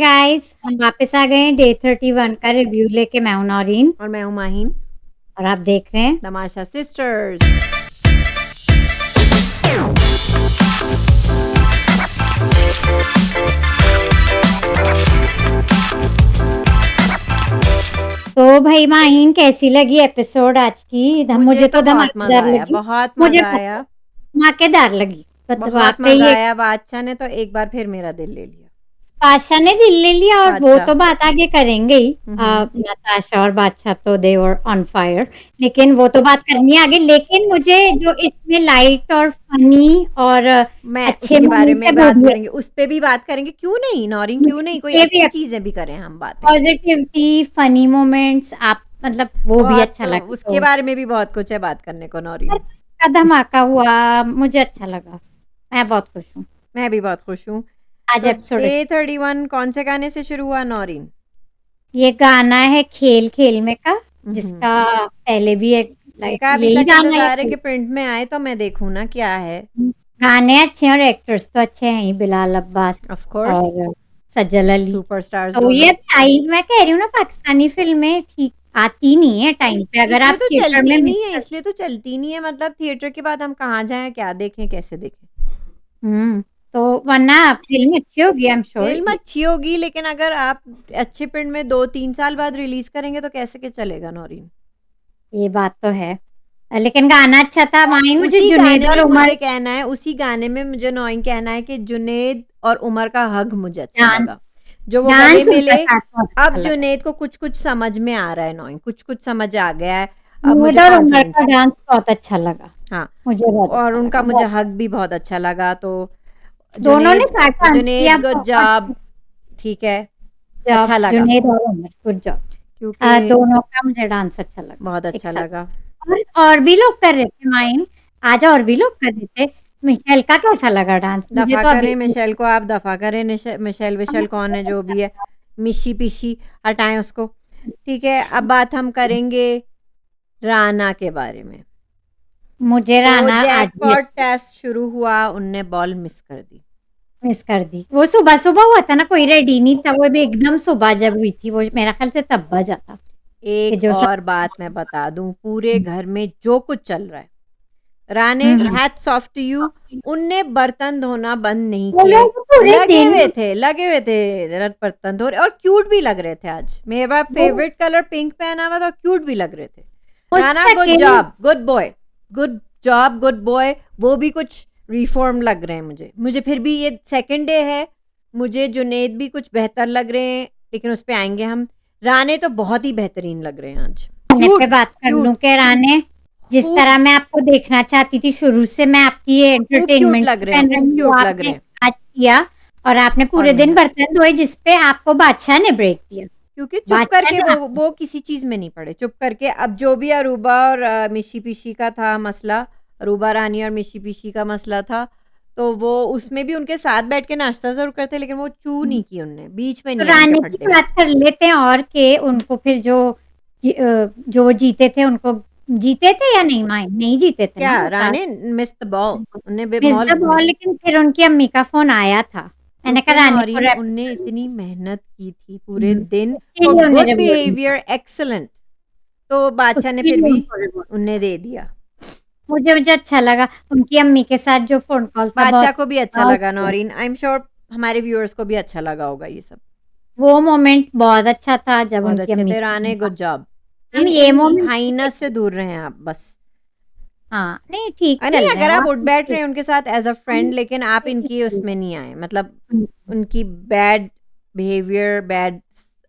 Guys, हम वापस आ गए हैं डे 31 का रिव्यू लेके। मैं हूं नौरीन और मैं हूँ माहीन। और आप देख रहे हैं तमाशा सिस्टर्स। तो भाई माहीन, कैसी लगी एपिसोड आज की? मुझे तो बहुत मजा धमाकेदार आया, लगी। बहुत मुझे मजा आया, धमाकेदार लगी। तो बहुत वाकई मजा ये आया। बादशाह ने तो एक बार फिर मेरा दिल ले लिया। बादशाह ने दिल ले लिया और वो बादशाह तो बात आगे करेंगे ही। हम्म नताशा और बादशाह तो दे और ऑन फायर, लेकिन वो तो बात करनी है आगे। लेकिन मुझे जो इसमें लाइट और फनी और मैं अच्छे उसके बारे मोमेंट्स है में वो बात भी करेंगे, उस पे भी बात करेंगे। क्यों नहीं नौरीन, क्यों नहीं, कोई ये भी अच्छी चीजें भी करें हम बातें। पॉजिटिविटी, फनी मोमेंट्स, आप मतलब वो भी बहुत अच्छा लगा। उसके तो बारे में भी बहुत कुछ है बात करने को नौरीन। का धमाका हुआ, मुझे अच्छा लगा। मैं बहुत खुश हूँ मैं भी बहुत खुश हूँ। आज तो एपिसोड। डे 31 कौन से गाने से शुरू हुआ नौरीन? ये गाना है खेल खेल में का, हम्म जिसका पहले भी एक लाइक इसका अभी यही तक गाना इंतजार है है। कि प्रिंट में आए तो मैं देखूँ ना क्या है। गाने अच्छे हैं और एक्टर्स तो अच्छे हैं ही, बिलाल अब्बास ऑफ कोर्स और सज्जल अली। सुपरस्टार्स तो दोनों। ये आई मैं कह रही हूँ ना, पाकिस्तानी फिल्में ठीक आती नहीं है टाइम पे, अगर इसलिए आप तो थिएटर में चलती मिस नहीं है, कर। इसलिए तो चलती नहीं है। मतलब थिएटर के बाद हम कहाँ जाएं, क्या देखें, कैसे देखें। तो वरना फिल्म अच्छी होगी, आई एम श्योर। फिल्म अच्छी होगी, लेकिन अगर आप अच्छे प्रिंट में 2-3 साल बाद रिलीज करेंगे तो कैसे के चलेगा नौरीन। ये बात तो है, लेकिन गाना अच्छा था माइन। मुझे उसी जुनेद गाने और में उमर मुझे कहना है, उसी गाने में मुझे नौरीन कहना है कि जुनेद और उमर का हग मुझे अच्छा डांस लगा, जो वो गले डांस उनका मिले। साथ बहुत अच्छा अब लगा। जुनेद को कुछ कुछ समझ में आ रहा है नौरीन, कुछ कुछ समझ आ गया है। अब जुनेद मुझे और उमर कॉन्फिडेंस का है। डांस बहुत अच्छा लगा। हाँ, मुझे बहुत और अच्छा उनका लगा, मुझे बहुत। हक भी बहुत अच्छा लगा। तो दोनों ने जुनेद, साथ डांस किया, जुनेद गुड बहुत जॉब। ठीक है, जॉब। अच्छा लगा जुनेद और उमर गुड जॉब। क्योंकि दोनों का मुझे डांस अच्छा लगा बहुत एक अच्छा साथ। लगा। और भी लोग कर रहे थे माइन, आज और भी लोग कर रहे थे। मिशेल का कैसा लगा डांस? मुझे दफा तो अभी करें मिशेल को, आप दफा करें। मिशेल विशेल कौन है जो भी है, मिशी पिशी हटाएं उसको। ठीक है, अब बात हम करेंगे राना के बारे में। मुझे तो राना आज भी जैकपॉट टेस्ट शुरू हुआ, उनने बॉल मिस कर दी। मिस कर दी। वो सुबह सुबह हुआ था ना, कोई रेडी नहीं था। वो भी एकदम सुबह जब हुई थी, वो मेरा ख्याल से तब बजा था कि एक जो सब। और बात मैं बता दूं, पूरे घर में जो कुछ चल रहा है, राने हम्म। Hats off to you. उनने बर्तन धोना बंद नहीं वो किए। लोग पूरे दिन लगे हुए थे बर्तन धो रहे, और क्यूट भी लग रहे थे। आज मेरा वो फेवरेट कलर पिंक पहना हुआ था, क्यूट भी लग रहे थे। राना गुड मुस्तकिल job, good boy, good job, good boy. वो भी कुछ रिफॉर्म लग रहे हैं मुझे फिर भी ये सेकंड डे है। मुझे जुनेद भी कुछ बेहतर लग रहे हैं, लेकिन उस पे आएंगे हम। राने तो बहुत ही बेहतरीन लग रहे हैं आज। खाने पे क्यूट, बात कर लूं क्यूट, के राने, जिस खूब तरह मैं आपको देखना चाहती थी शुरू से, मैं आपकी ये खूब क्यूट एंटरटेनमेंट लग रहे हैं, पहन खूब रही हूँ, क्यूट लग रहे आपने हैं। आज किया। और आपने और पूरे दिन मेहनत, बर्तन धोए, जिसपे आपको बादशाह ने ब्रेक दिया। क्योंकि चुप बादशाह करके ने वो किसी चीज में नहीं पड़े, चुप करके। अब जो भी अरूबा और मिशी पिशी का था मसला, अरूबा रानी और मिशी पिशी का मसला था, तो वो उसमें भी उनके साथ बैठ के नाश्ता जरूर करते, लेकिन वो चू नहीं की उनने, बीच में तो नहीं आए उनके रानी की फड्डे में। बात कर लेते हैं, और के उनको फिर जो वो जीते थे, उनको जीते थे या नहीं? माइन नहीं जीते थे क्या ना वो शायद। राने मिस द बॉल, उनने मिस मॉल। द बॉल, लेकिन फिर उनकी अम्मी का फोन आया था। मैंने क्योंकि कहा रानी को नौरीन उनने रेप इतनी मेहनत की थी पूरे दिन, उसके फॉर लिए उन्हें गुड रिवॉर्ड मिला। Behaviour, excellent. तो बादशाह ने उसके फिर लिए भी उनको रिवॉर्ड। उन्हें दे दिया। मुझे अच्छा लगा उनकी अम्मी के साथ जो फोन कॉल था, बादशाह बहुत को भी अच्छा लगा बहुत- नौरीन, आई एम श्योर हमारे व्यूअर्स को भी अच्छा लगा होगा ये सब। वो मोमेंट बहुत अच्छा था जब बहुत उनकी अच्छे अम्मी थे से राने, मिला। Good job. हम इन ये इन मोमेंट भी हाइनस से देखे। दूर रहें आप बस। हाँ नहीं, ठीक नहीं, चल रहे अगर हैं आप आप। उठ बैठ रहे हैं उनके साथ एज अ फ्रेंड, लेकिन आप इनकी उसमें नहीं आए, मतलब उनकी बैड बिहेवियर, बैड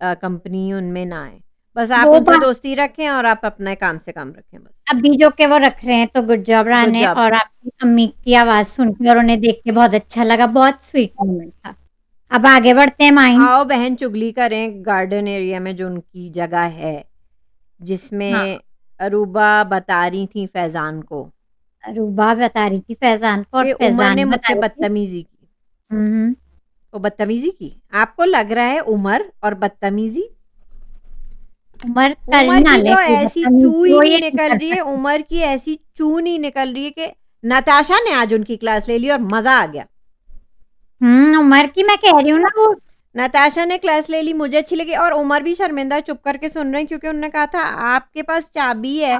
कंपनी उनमें ना आए। बस आप वो उनसे बात दोस्ती रखें और आप अपने काम से काम रखें बस। अभी जो के वो रख रहे हैं, तो गुड जॉब गुड राने। जॉब। और आपकी अम्मी की आवाज सुन के और उन्हें देख के बहुत अच्छा लगा, बहुत स्वीट मोमेंट था। अब आगे बढ़ते हैं माइन। आओ बहन चुगली करें गार्डन एरिया में, जो उनकी जगह है, हाँ, जिसमें अरूबा बता रही थी फैजान को रूबा बता रही थी फैजान को, और कि उमर ने फैजान बता मुझसे रही थी। बदतमीजी की। हम्म। तो बदतमीजी की, आपको लग रहा है उमर और बदतमीजी? उमर कर उमर ना की ले तो कोई ऐसी चू बदतमीजी, ही वो नहीं ये नहीं निकल कर रही है, सकती। उमर की ऐसी चू नहीं निकल रही है कि नताशा ने आज उनकी क्लास ले ली और मजा आ गया। उमर की मैं कह रही हूँ ना, वो नताशा ने क्लास ले ली, मुझे अच्छी लगी और उमर भी शर्मिंदा चुप करके सुन रहे हैं क्योंकि उन्होंने कहा था आपके पास चाबी है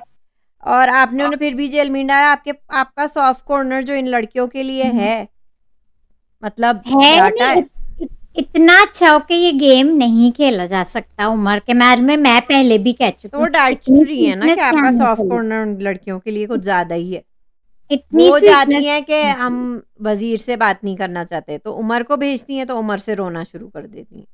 और आपने उन्हें फिर भी जेल में डाला, आपका सॉफ्ट कॉर्नर जो इन लड़कियों के लिए है, मतलब है डाटा नहीं है। इतना अच्छा हो कि ये गेम नहीं खेला जा सकता उम्र के मैच में, मैं पहले भी कह तो चुकी वो हूँ डांट इतनी रही है ना स्वीटनेस कि यहाँ आपका नहीं सॉफ्ट चलेगी, कॉर्नर उन लड़कियों के लिए कुछ ज्यादा ही है। इतनी वो स्वीटनेस चाहती हैं कि नहीं हम चलेगी। वजीर से बात नहीं करना चाहते, तो उमर को भेजती हैं तो उमर से रोना शुरू कर देती हैं।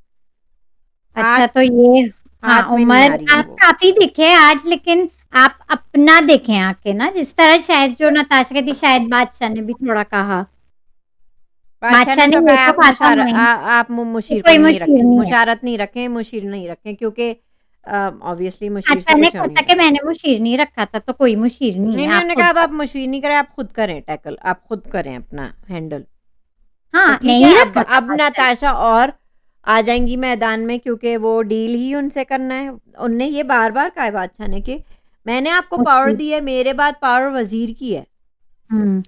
हाथ अच्छा तो ये, हाँ हाथ में नहीं आ उमर रही है आप वो। काफी दिखे आज, लेकिन आप अपना देखें आके ना, जिस तरह शायद जो नताशा कहती, शायद बादशाह ने भी थोड़ा कहा, बादशाह बादशाह ने ने तो ये कहा तो कहा था नहीं आप कि मुशीर को कोई नहीं मुशीर रखें, नहीं है। मुशारत नहीं रखें, मुशीर नहीं रखें, क्योंकि ऑब्वियसली मुशीर से बादशाह ने कुछ हो कहा नहीं था कि रहा। मैंने मुशीर नहीं रखा था, तो कोई मुशीर नहीं नहीं है, नहीं, आप उन्होंने कहा खुद अब आप करो। मुशीर नहीं करें, आप खुद करें टैकल, आप खुद करें अपना हैंडल। तो हाँ ठीक है, नहीं अब रखा था अब बादशाह ने। नताशा और आ जाएंगी मैदान में क्योंकि वो डील ही उनसे करना है। उनने ये बार बार कहा है बादशाह ने कि मैंने आपको पावर मुशीर, दी है, मेरे बाद पावर वजीर की है।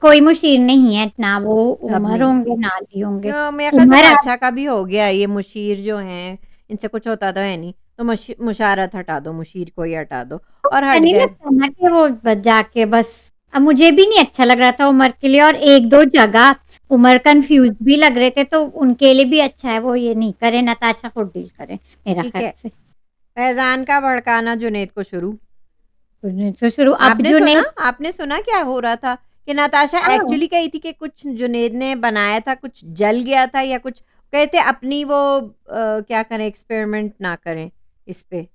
कोई मुशीर नहीं है, ना वो तब उमर नहीं है। होंगे ना अली होंगे। मेरे ख्याल से उमर बादशाह का भी हो गया, ये मुशीर जो हैं इनसे कुछ होता तो है नहीं, तो मुशारत हटा दो, मुशीर को ही हटा दो, और अच्छा हट नहीं गए। लगता ना कि वो जाके बस, अब मुझे भी नहीं अच्छा लग रहा था उमर के लिए, और एक दो जगह उमर कंफ्यूज भी लग रहे थे, तो उनके लिए भी अच्छा है वो ये नहीं करे, नताशा खुद डील करे मेरा ठीक ख्याल है, से। फैजान का भड़काना जुनेद को शुरू। तो शुरू अब आपने जो सुना नहीं। आपने सुना क्या हो रहा था कि नताशा हाँ एक्चुअली कही थी कि कुछ जुनेद ने बनाया था, कुछ जल गया था या कुछ, कहते अपनी वो क्या करें, एक्सपेरिमेंट ना करें इस पे,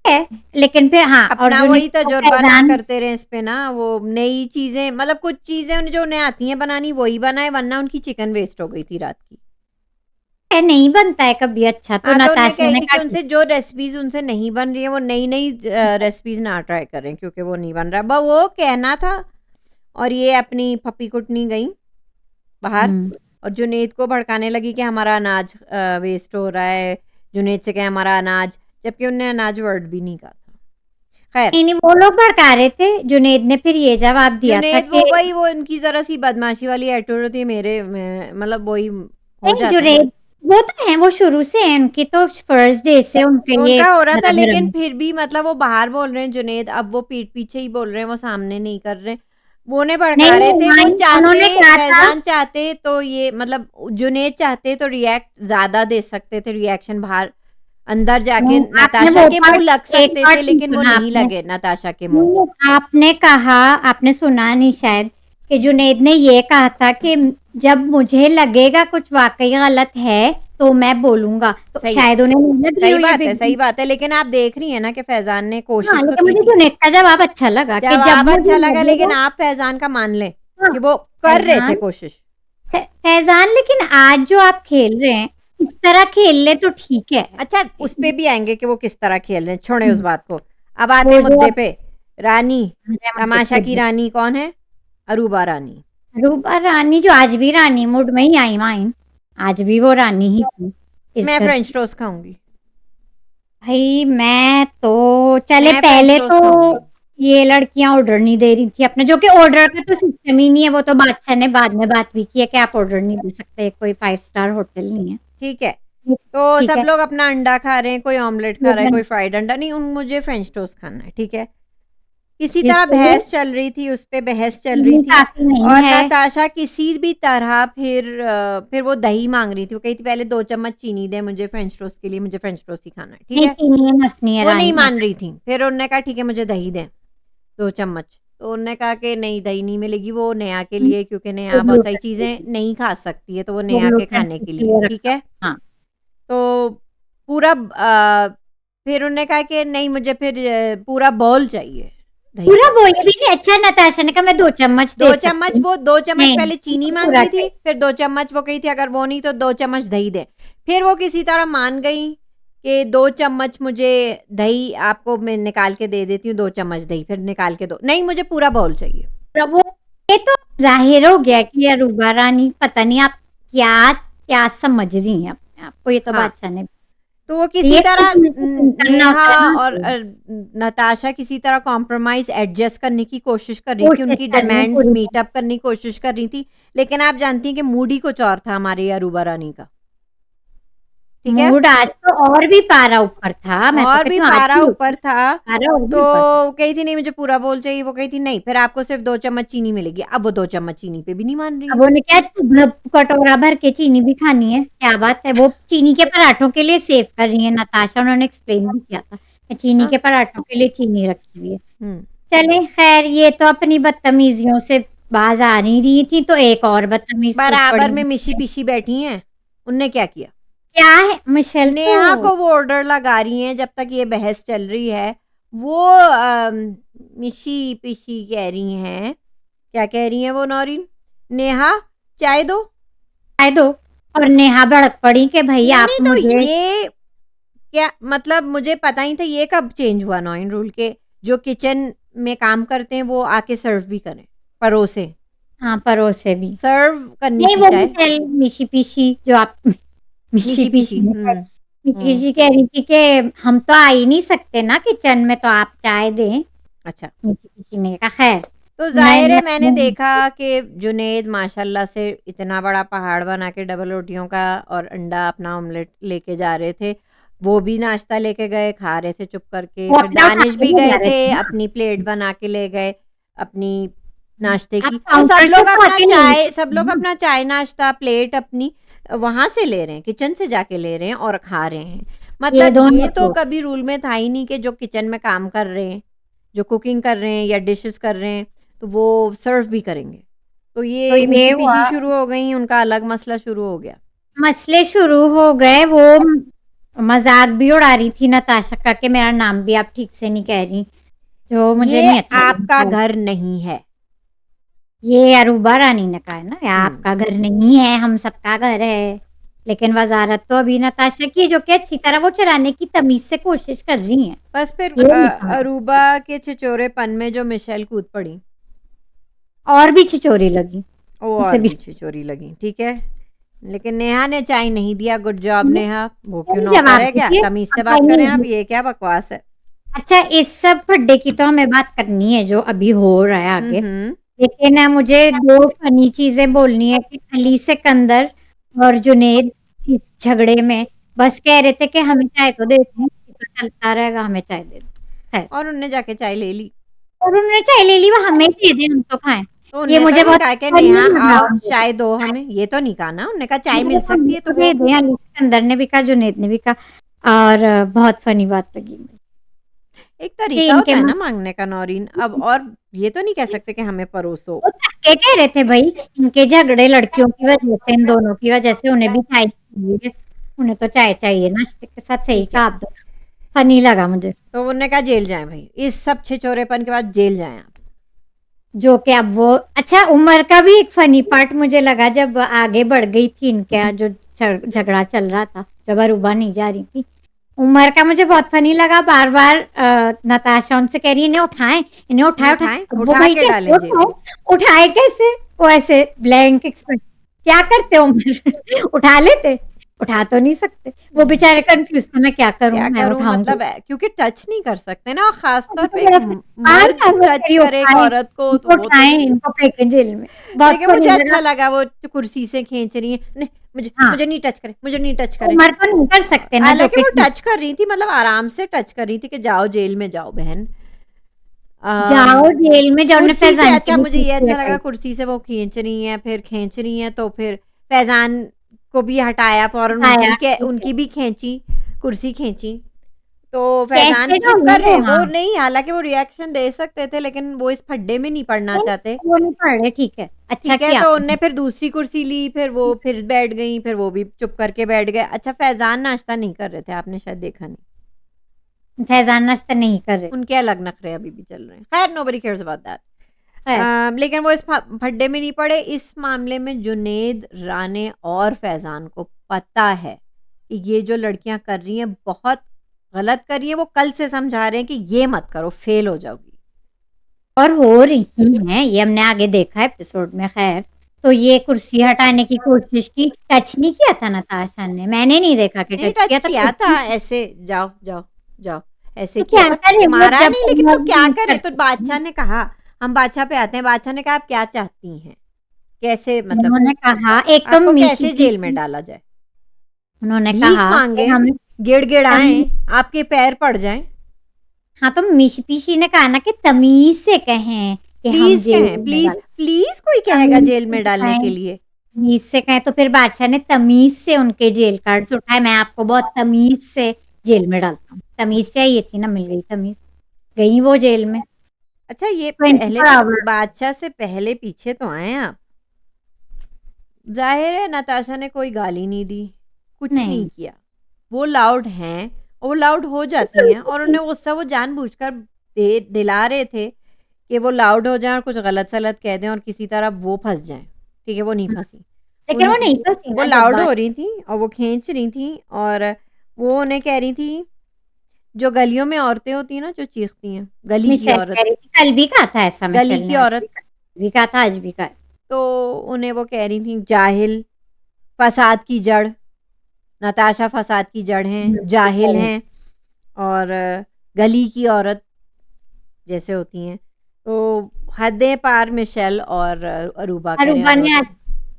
है, लेकिन फिर हाँ, और अपना जो वही नहीं तजुर्बा ना फैजान करते रहे इस पे ना, वो नई चीजें, मतलब कुछ चीजें उन्हें जो उन्हें आती हैं बनानी वही बनाए, वरना उनकी चिकन वेस्ट हो गई थी रात की। है, नहीं बनता है कभी अच्छा, तो हाँ, तो उन्हें नताशा कही ने थी कि कहा उनसे जो रेसिपीज उनसे नहीं बन रही है वो नई नई रेसिपीज ना ट्राई करें क्योंकि वो नहीं बन रहा, वो कहना था। और ये अपनी पप्पी कुटनी गई बाहर हम्म, और जुनेद को भड़काने लगी कि हमारा अनाज वेस्ट हो रहा है, जुनेद से कहे हमारा अनाज, जबकि उनने अनाज वर्ड भी नहीं कहा था। खैर, नहीं नहीं, वो लोग भड़का रहे थे, जुनेद ने फिर ये जवाब दिया था जुनेद कि वो वही वो इनकी जरा सी बदमाशी वाली एटीट्यूड होती है मतलब वही हो नहीं, जाता है ना। जुनेद वो तो है, वो शुरू से है, उनकी तो फर्स्ट डे से उनके तो ये उनका हो रहा था, लेकिन धर्म। फिर भी मतलब वो बाहर बोल रहे हैं जुनेद, अब वो पीठ पीछे ही बोल रहे हैं, वो सामने नहीं कर रहे, वो उन्हें नहीं भड़का रहे नहीं, थे। वो वहीं चाहते, उन्होंने कहा था, फैजान चाहते तो ये मतलब जुनेद चाहते तो रिएक्ट ज्यादा दे सकते थे, रिएक्शन बाहर अंदर जाके आपने नताशा वो के मुंह पार्ट लग एक सकते थे, पार्ट नहीं लेकिन वो सुना नहीं आपने। लगे नताशा के मुंह। नहीं, आपने कहा, आपने सुना नहीं शायद, कि जुनेद ने ये कहा था कि जब मुझे लगेगा कुछ वाकई गलत है तो मैं बोलूंगा, तो सही है, शायद उन्हें नहीं लग रही सही हो ये बात है, बिग सही डील। बात है, लेकिन आप देख रही है ना कि फैजान ने हाँ कोशिश तो लेकिन की मुझे थी। जुनेद का जवाब अच्छा लगा कि जब जवाब मुझे अच्छा लगा, लेकिन लगेगा। आप फैजान का मान लें हाँ कि वो कर रहे थे फैजान, कोशिश। फैजान लेकिन आज जो आप खेल रहे हैं, इस तरह खेल ले तो ठीक है। अच्छा, उस पे भी आएंगे कि वो किस तरह खेल रहे हैं, छोड़े उस हम्म, बात को। अब आते वो हैं जो मुद्दे अब पे। रानी, मुझे तमाशा की खुद, रानी कौन है? अरूबा रानी। रूबा रानी जो आज भी रानी मूड में ही आई वाइन, आज भी वो रानी ही थी इस मैं घर फ्रेंच की। टोस्ट खाऊंगी, भाई मैं तो, चले मैं फ्रेंच पहले तो टोस्ट खाऊंगी। ये लड़कियां ऑर्डर नहीं दे रही थी अपना, जो कि ऑर्डर का तो सिस्टम ही नहीं है, वो तो बादशाह ने बाद में बात भी की है कि आप ऑर्डर नहीं दे सकते, कोई 5 स्टार होटल नहीं है। ठीक है, ठीक तो ठीक सब है, लोग अपना अंडा खा रहे हैं, कोई ऑमलेट खा रहा है, लेकिन कोई फ्राइड अंडा नहीं, मुझे फ्रेंच टोस्ट खाना है, ठीक है। किसी तरह जिसके लिए बहस चल रही थी, उस पे बहस चल रही चीनी थी। काफी नहीं और है। नताशा किसी भी तरह फिर वो दही मांग रही थी, वो कही थी पहले 2 चम्मच चीनी दे मुझे फ्रेंच टोस्ट के लिए, मुझे फ्रेंच टोस्ट ही खाना है, ठीक नहीं है। चीनी नफ नहीं है वो नहीं रानी मान रही थी, फिर उन्होंने कहा ठीक है मुझे दही दें 2 चम्मच, तो उन्होंने कहा कि नहीं दही नहीं मिलेगी, वो नेहा के लिए, क्योंकि वो नेहा बहुत सारी चीजें ग्लूटेन, नहीं खा सकती है, तो वो वो नेहा के ग्लूटेन खाने के के लिए, लिए ठीक रखा। है। हाँ तो पूरा फिर उन्होंने कहा कि नहीं मुझे फिर पूरा बाउल चाहिए दही पूरा का। वो ये भी नहीं, अच्छा नताशा ने कहा मैं 2 चम्मच दो दे सकती चम्मच हूँ। वो 2 चम्मच नहीं पहले चीनी मांग पूरा रही थी, चाहिए। फिर 2 चम्मच वो कही थी अगर वो नहीं तो 2 चम्मच दही दे। फिर वो किसी तरह मान गई कि 2 चम्मच मुझे दही आपको मैं निकाल के दे देती हूँ, 2 चम्मच दही फिर निकाल के दो, नहीं मुझे पूरा बाउल चाहिए। प्रभु, ये तो जाहिर हो गया कि ये रूबा रानी, पता नहीं आप क्या क्या समझ रही हैं अपने आप को, ये तो हाँ, बादशाह ने, तो वो किसी ये तरह कुछ करना नेहा होता है ना और तो नताशा किसी तरह कॉम्प्रोमाइज एडजस्ट करने की कोशिश कर रही थी, कोशिश उनकी करनी डिमांड्स पूरी मीटअप करने की कोशिश कर रही थी, लेकिन आप जानती हैं कि मूड ही कुछ और था हमारे अरूबा रानी का। ठीक है? मूड आज तो और भी पारा ऊपर था, मैं तो और कहती भी हूँ आज पारा भी ऊपर था, पारा और भी तो ऊपर था। कही थी नहीं मुझे पूरा बोल चाहिए, वो कही थी नहीं, फिर आपको सिर्फ़ 2 चम्मच चीनी मिलेगी। अब वो 2 चम्मच चीनी पे भी नहीं मान रही अब है। उन्हें क्या कटोरा भर के चीनी भी खानी है, क्या बात है? वो चीनी के पराठों के लिए सेव कर रही है नताशा, उन्होंने एक्सप्लेन भी किया था। मैं चीनी हाँ, के पराठों के लिए चीनी रखी हुई है। हुँ। चलें खैर ये तो अपनी बदतमीजियों से बाज आ नहीं रही थी तो एक और बदतमीज टूट बराबर पड़ी में मुझसे। मिशी-पिशी बैठी हैं। उनने क्या किया? क्या है मिशेल नेहा तो को वो ऑर्डर लगा रही हैं जब तक ये बहस चल रही है। वो मिशी-पिशी कह रही हैं, क्या कह रही हैं वो नौरीन? नेहा चाय दो। चाय दो और नेहा भड़क पड़ी कि भई नहीं, आप नहीं तो मुझे ये क्या मतलब मुझे पता ही था ये कब चेंज हुआ नौइन रूल के जो किचन में काम करते हैं वो आके सर्व भी करें, परोसें। हाँ, परोसे भी। सर्व करनी नहीं थी वो चाय। मिशेल मिशी-पिशी जो आप मिशी-पिशी मिशी-पिशी हुँ, हुँ। मिशी-पिशी कह रही थी कि हम तो आ ही नहीं सकते ना किचन में तो आप चाय दें। अच्छा। मिशी-पिशी ने कहा खैर तो मैं ज़ाहिर है मैंने मैं देखा कि जुनैद माशाल्लाह से इतना बड़ा पहाड़ बना के डबल रोटियों का और अंडा अपना ऑमलेट लेके जा रहे थे। वो भी नाश्ता लेके गए, खा रहे थे चुप करके। वो फिर अपना उठा दानिश के भी ले गए जा रहे थे, थे ना। अपनी प्लेट बना के ले गए, अपनी नाश्ते आप की। तो काउंटर से उठा के ले सब लीजिए लोग ना। अपना चाय नाश्ता प्लेट अपनी वहाँ से ले रहे हैं, किचन से जाके ले रहे हैं और खा रहे हैं। ये मतलब ये दोनों तो तो कभी रूल में था ही नहीं कि जो किचन में काम कर रहे हैं, जो कुकिंग कर रहे हैं या डिशेज़ कर रहे हैं तो वो सर्व भी करेंगे। तो तो ये ये हुआ मिशी-पीशी शुरू हो गई, उनका अलग मसला शुरू हो गया। मसले शुरू हो गए वो मज़ाक भी उड़ा रही थी नताशा का कि मेरा नाम भी आप ठीक से नहीं कह रही, जो मुझे ये नहीं अच्छा आपका लगा। घर नहीं है। ये अरूबा रानी ने कहा है ना, ये हुँ। आपका घर नहीं है, हम सबका घर है। लेकिन वज़ारत तो अभी नताशा की है जो कि अच्छी तरह वो चलाने की तमीज़ से कोशिश कर रही हैं। बस फिर ये नहीं समझ अरूबा के छिछोरेपन में जो मिशेल कूद पड़ी, और भी छिचोरी लगी। वो उसे और भी भी छिछोरी लगी, ठीक है? लेकिन नेहा ने चाय नहीं दिया, गुड जॉब नेहा। वो क्यों नहीं नौकर जवाब है क्या? दीजिए। तमीज़ से अब बात करें आप, नहीं ये क्या बकवास है? अच्छा इस सब फड्डे की तो हमें बात करनी है जो अभी हो रहा है हुँ, आगे। हुँ। लेकिन मुझे 2 फ़नी चीज़ें बोलनी है कि अली सिकंदर और जुनैद इस झगड़े में बस कह रहे थे कि हमें चाय तो दे दो, ये तो चलता रहेगा, हमें चाय दे दो। खैर और उनने जाके चाय ले ली। और उन्होंने चाय ले ली, वो हमें दे दें हम तो खाएँ। तो ये उनने तो मुझे नहीं बहुत कहा कि फ़नी नेहा लगा आओ उनके चाय दो हमें, ये तो नहीं कहा ना। उन्होंने कहा चाय मुझे मिल तो सकती हमें है तो तो वो दे दें, अली सिकंदर ने भी कहा, जुनैद ने भी कहा और बहुत फ़नी बात लगी मुझे एक कि तरीका इनके होता है मुँह ना माँगने का नौरीन। अब और ये तो नहीं कह सकते कि हमें परोसो। वो धक्के कह रहे थे भई, इनके झगड़े लड़कियों की वजह से, इन दोनों की वजह से उन्हें भी चाय चाहिए, उन्हें तो चाय चाहिए नाश्ते के साथ। सही ठीक है। कहा आप तो, फनी लगा मुझे। तो उन्होंने कहा जेल जाएँ भई। इस सब छिछोरेपन के बाद जेल जाएँ आप। जो कि अब वो अच्छा उमर का भी एक फनी पार्ट मुझे लगा जब आगे बढ़ गई थी इनका जो झगड़ा चल रहा था, जब अरूबा नहीं जा रही थी। उमर का मुझे बहुत फनी लगा, बार-बार नताशा उनसे कह रही है इन्हें इन्हें उठाएँ, उठाएँ। उठाएँ, अब वो उठा भाई के कैसे डालें जेल उठाएँ? में। उठाए कैसे? वो ऐसे ब्लैंक एक्सप्रेशन क्या करते हो उमर? उठा लेते? उठा तो नहीं सकते। वो बेचारे कन्फ्यूज़ थे मैं क्या करूँ? क्या मैं करूँ उठाऊँगी? मतलब क्योंकि टच नहीं कर सकते ना और ख़ास अभी तौर तो पे एक मेरा मर्द बार-बार वो कह टच रही है करे एक उठाएँ, औरत को तो इनको वो तो उठाएँ, इनको फेंकें जेल में। बहुत लेकिन फनी मुझे लगा। अच्छा लगा वो जो कुर्सी से खींच रही हैं, नहीं मुझे हाँ, मुझे नहीं टच करें, मुझे नहीं टच करें। उमर तो नहीं कर सकते ना जो हालाँकि कि वो ठीक टच कर रही थी मतलब आराम से टच कर रही थी कि जाओ जेल में जाओ बहन। अम, जाओ जेल में जाओ, उन्होंने कुर्सी से फैज़ान की अच्छा भी मुझे ये कुर्सी अच्छा लगा हटाई। कुर्सी से वो खींच रही हैं, फिर खींच रही हैं तो फिर फैज़ान को भी हटाया फ़ौरन हटाया, ठीक है। उनकी भी खींची, कुर्सी खींची। तो फैज़ान कैसे चुप कर डालेंगे रहे हैं, वो वहाँ? नहीं हालाँकि वो रिएक्शन दे सकते थे लेकिन वो इस फड्डे में नहीं पड़ना नहीं, चाहते। वो नहीं पढ़ रहे, ठीक है। अच्छा ठीक है, किया तो उनने आपने। फिर दूसरी कुर्सी ली, फिर वो फिर बैठ गईं, फिर वो भी चुप करके बैठ गए। अच्छा फैज़ान नाश्ता नहीं कर रहे थे, आपने शायद देखा नहीं। फैज़ान नाश्ता नहीं कर रहे। उनके अलग नखरे अभी भी चल रहे हैं। खैर नोबडी केयर्स अबाउट दैट। खैर, लेकिन वो इस फड्डे में नहीं पड़े। इस मामले में जुनैद, राने और फैज़ान को पता है कि ये जो लड़कियाँ कर रही हैं बहुत गलत कर रही हैं। वो कल से समझा रहे हैं कि ये मत करो, फेल हो जाओगी। और हो रही हैं, ये हमने आगे देखा एपिसोड में खैर। तो ये कुर्सी हटाने की कोशिश की, टच नहीं किया था नताशा ने, मैंने नहीं देखा कि नहीं टच टच किया था किया था कुर्सी। ऐसे जाओ, जाओ, जाओ ऐसे तो किया क्या था। करे वो मारा जब नहीं लेकिन तो उमर क्या नहीं करे? कर तो सकती। बादशाह ने कहा हम बादशाह पे आते हैं। बादशाह ने कहा आप क्या चाहती हैं? कैसे मतलब उन्होंने कहा एक तो आपको कैसे जेल में मिशी-पीशी डाला जाए? उन्होंने भीख कहा कि मांगे, हम गिड़गिड़ाएं, आपके पैर पड़ जाएं, हाँ, तो मिशी पीशी ने कहा ना कि तमीज़ से कहें कि हम प्लीज जेल कहें, में प्लीज डाल प्लीज कोई कहेगा तमीज़ जेल से में डालने के कहें लिए। तमीज़ से कहें तो फिर बादशाह ने तमीज़ से उनके जेल कार्ड्स उठाए, मैं आपको बहुत तमीज़ से जेल में डालता हूँ। तमीज़ चाहिए थी ना, मिल गई तमीज़। गई वो जेल में अच्छा, ये पहले 24 तो आवर बादशाह से पहले पीछे तो आए आप। जाहिर है नताशा ने कोई गाली नहीं दी, कुछ नहीं नहीं। किया। वो लाउड हैं और वो लाउड हो जाती हैं और उन्हें गुस्सा वो जानबूझकर दिला रहे थे कि वो लाउड हो जाएं और कुछ गलत सलत कह दें और किसी तरह वो फंस जाएं। ठीक है, वो नहीं फंसी। लेकिन उन वो नहीं फँसी वो ना जब लाउड बात हो रही थी और वो खींच रही थी और वो उन्हें कह रही थी, जो गलियों में औरतें होती हैं ना जो चीखती हैं, गली की मिशेल औरत, कह रही थी, कल भी कहा था ऐसा गली मिशेल की ने, आज औरत, भी कहा था, आज भी कहा है। तो उन्हें वो कह रही थी जाहिल, फसाद की जड़, नताशा फसाद की जड़ हैं, जाहिल हैं और गली की औरत जैसे होती हैं। तो हदें पार मिशेल और अरूबा कह रहे हैं अरूबा ने आज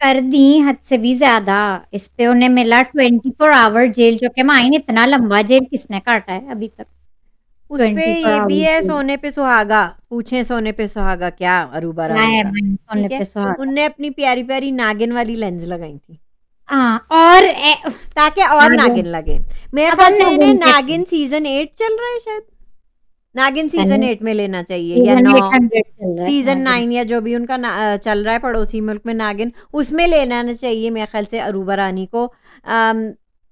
कर दी हद से भी ज़्यादा। इस पे उन्हें मिला 24 आवर जेल, जो कि माइन इतना लंबा जेल किसने काटा है अभी तक? उस पे 24 ये भी आवर है, जेल सोने पे सुहागा, पूछें सोने पे सुहागा क्या अरूबा क्या रानी है का। माइन सोने ठीक है, पे सुहागा। उनने अपनी प्यारी प्यारी नागिन वाली लेंस लगाई थी हाँ, और ताकि और नागिन नागिन लगे। मेरे अब ख्याल हम से इन्हें नागिन कहते हैं। नागिन सीजन 8 चल रहा है शायद, नागिन सीजन सनी 8 में लेना चाहिए या सीज़न 9, 800 चल रहा है सीजन नागिन। 9 या जो भी उनका चल रहा है पड़ोसी मुल्क में नागिन, उसमें लेना चाहिए मेरे ख्याल से अरूबा रानी को।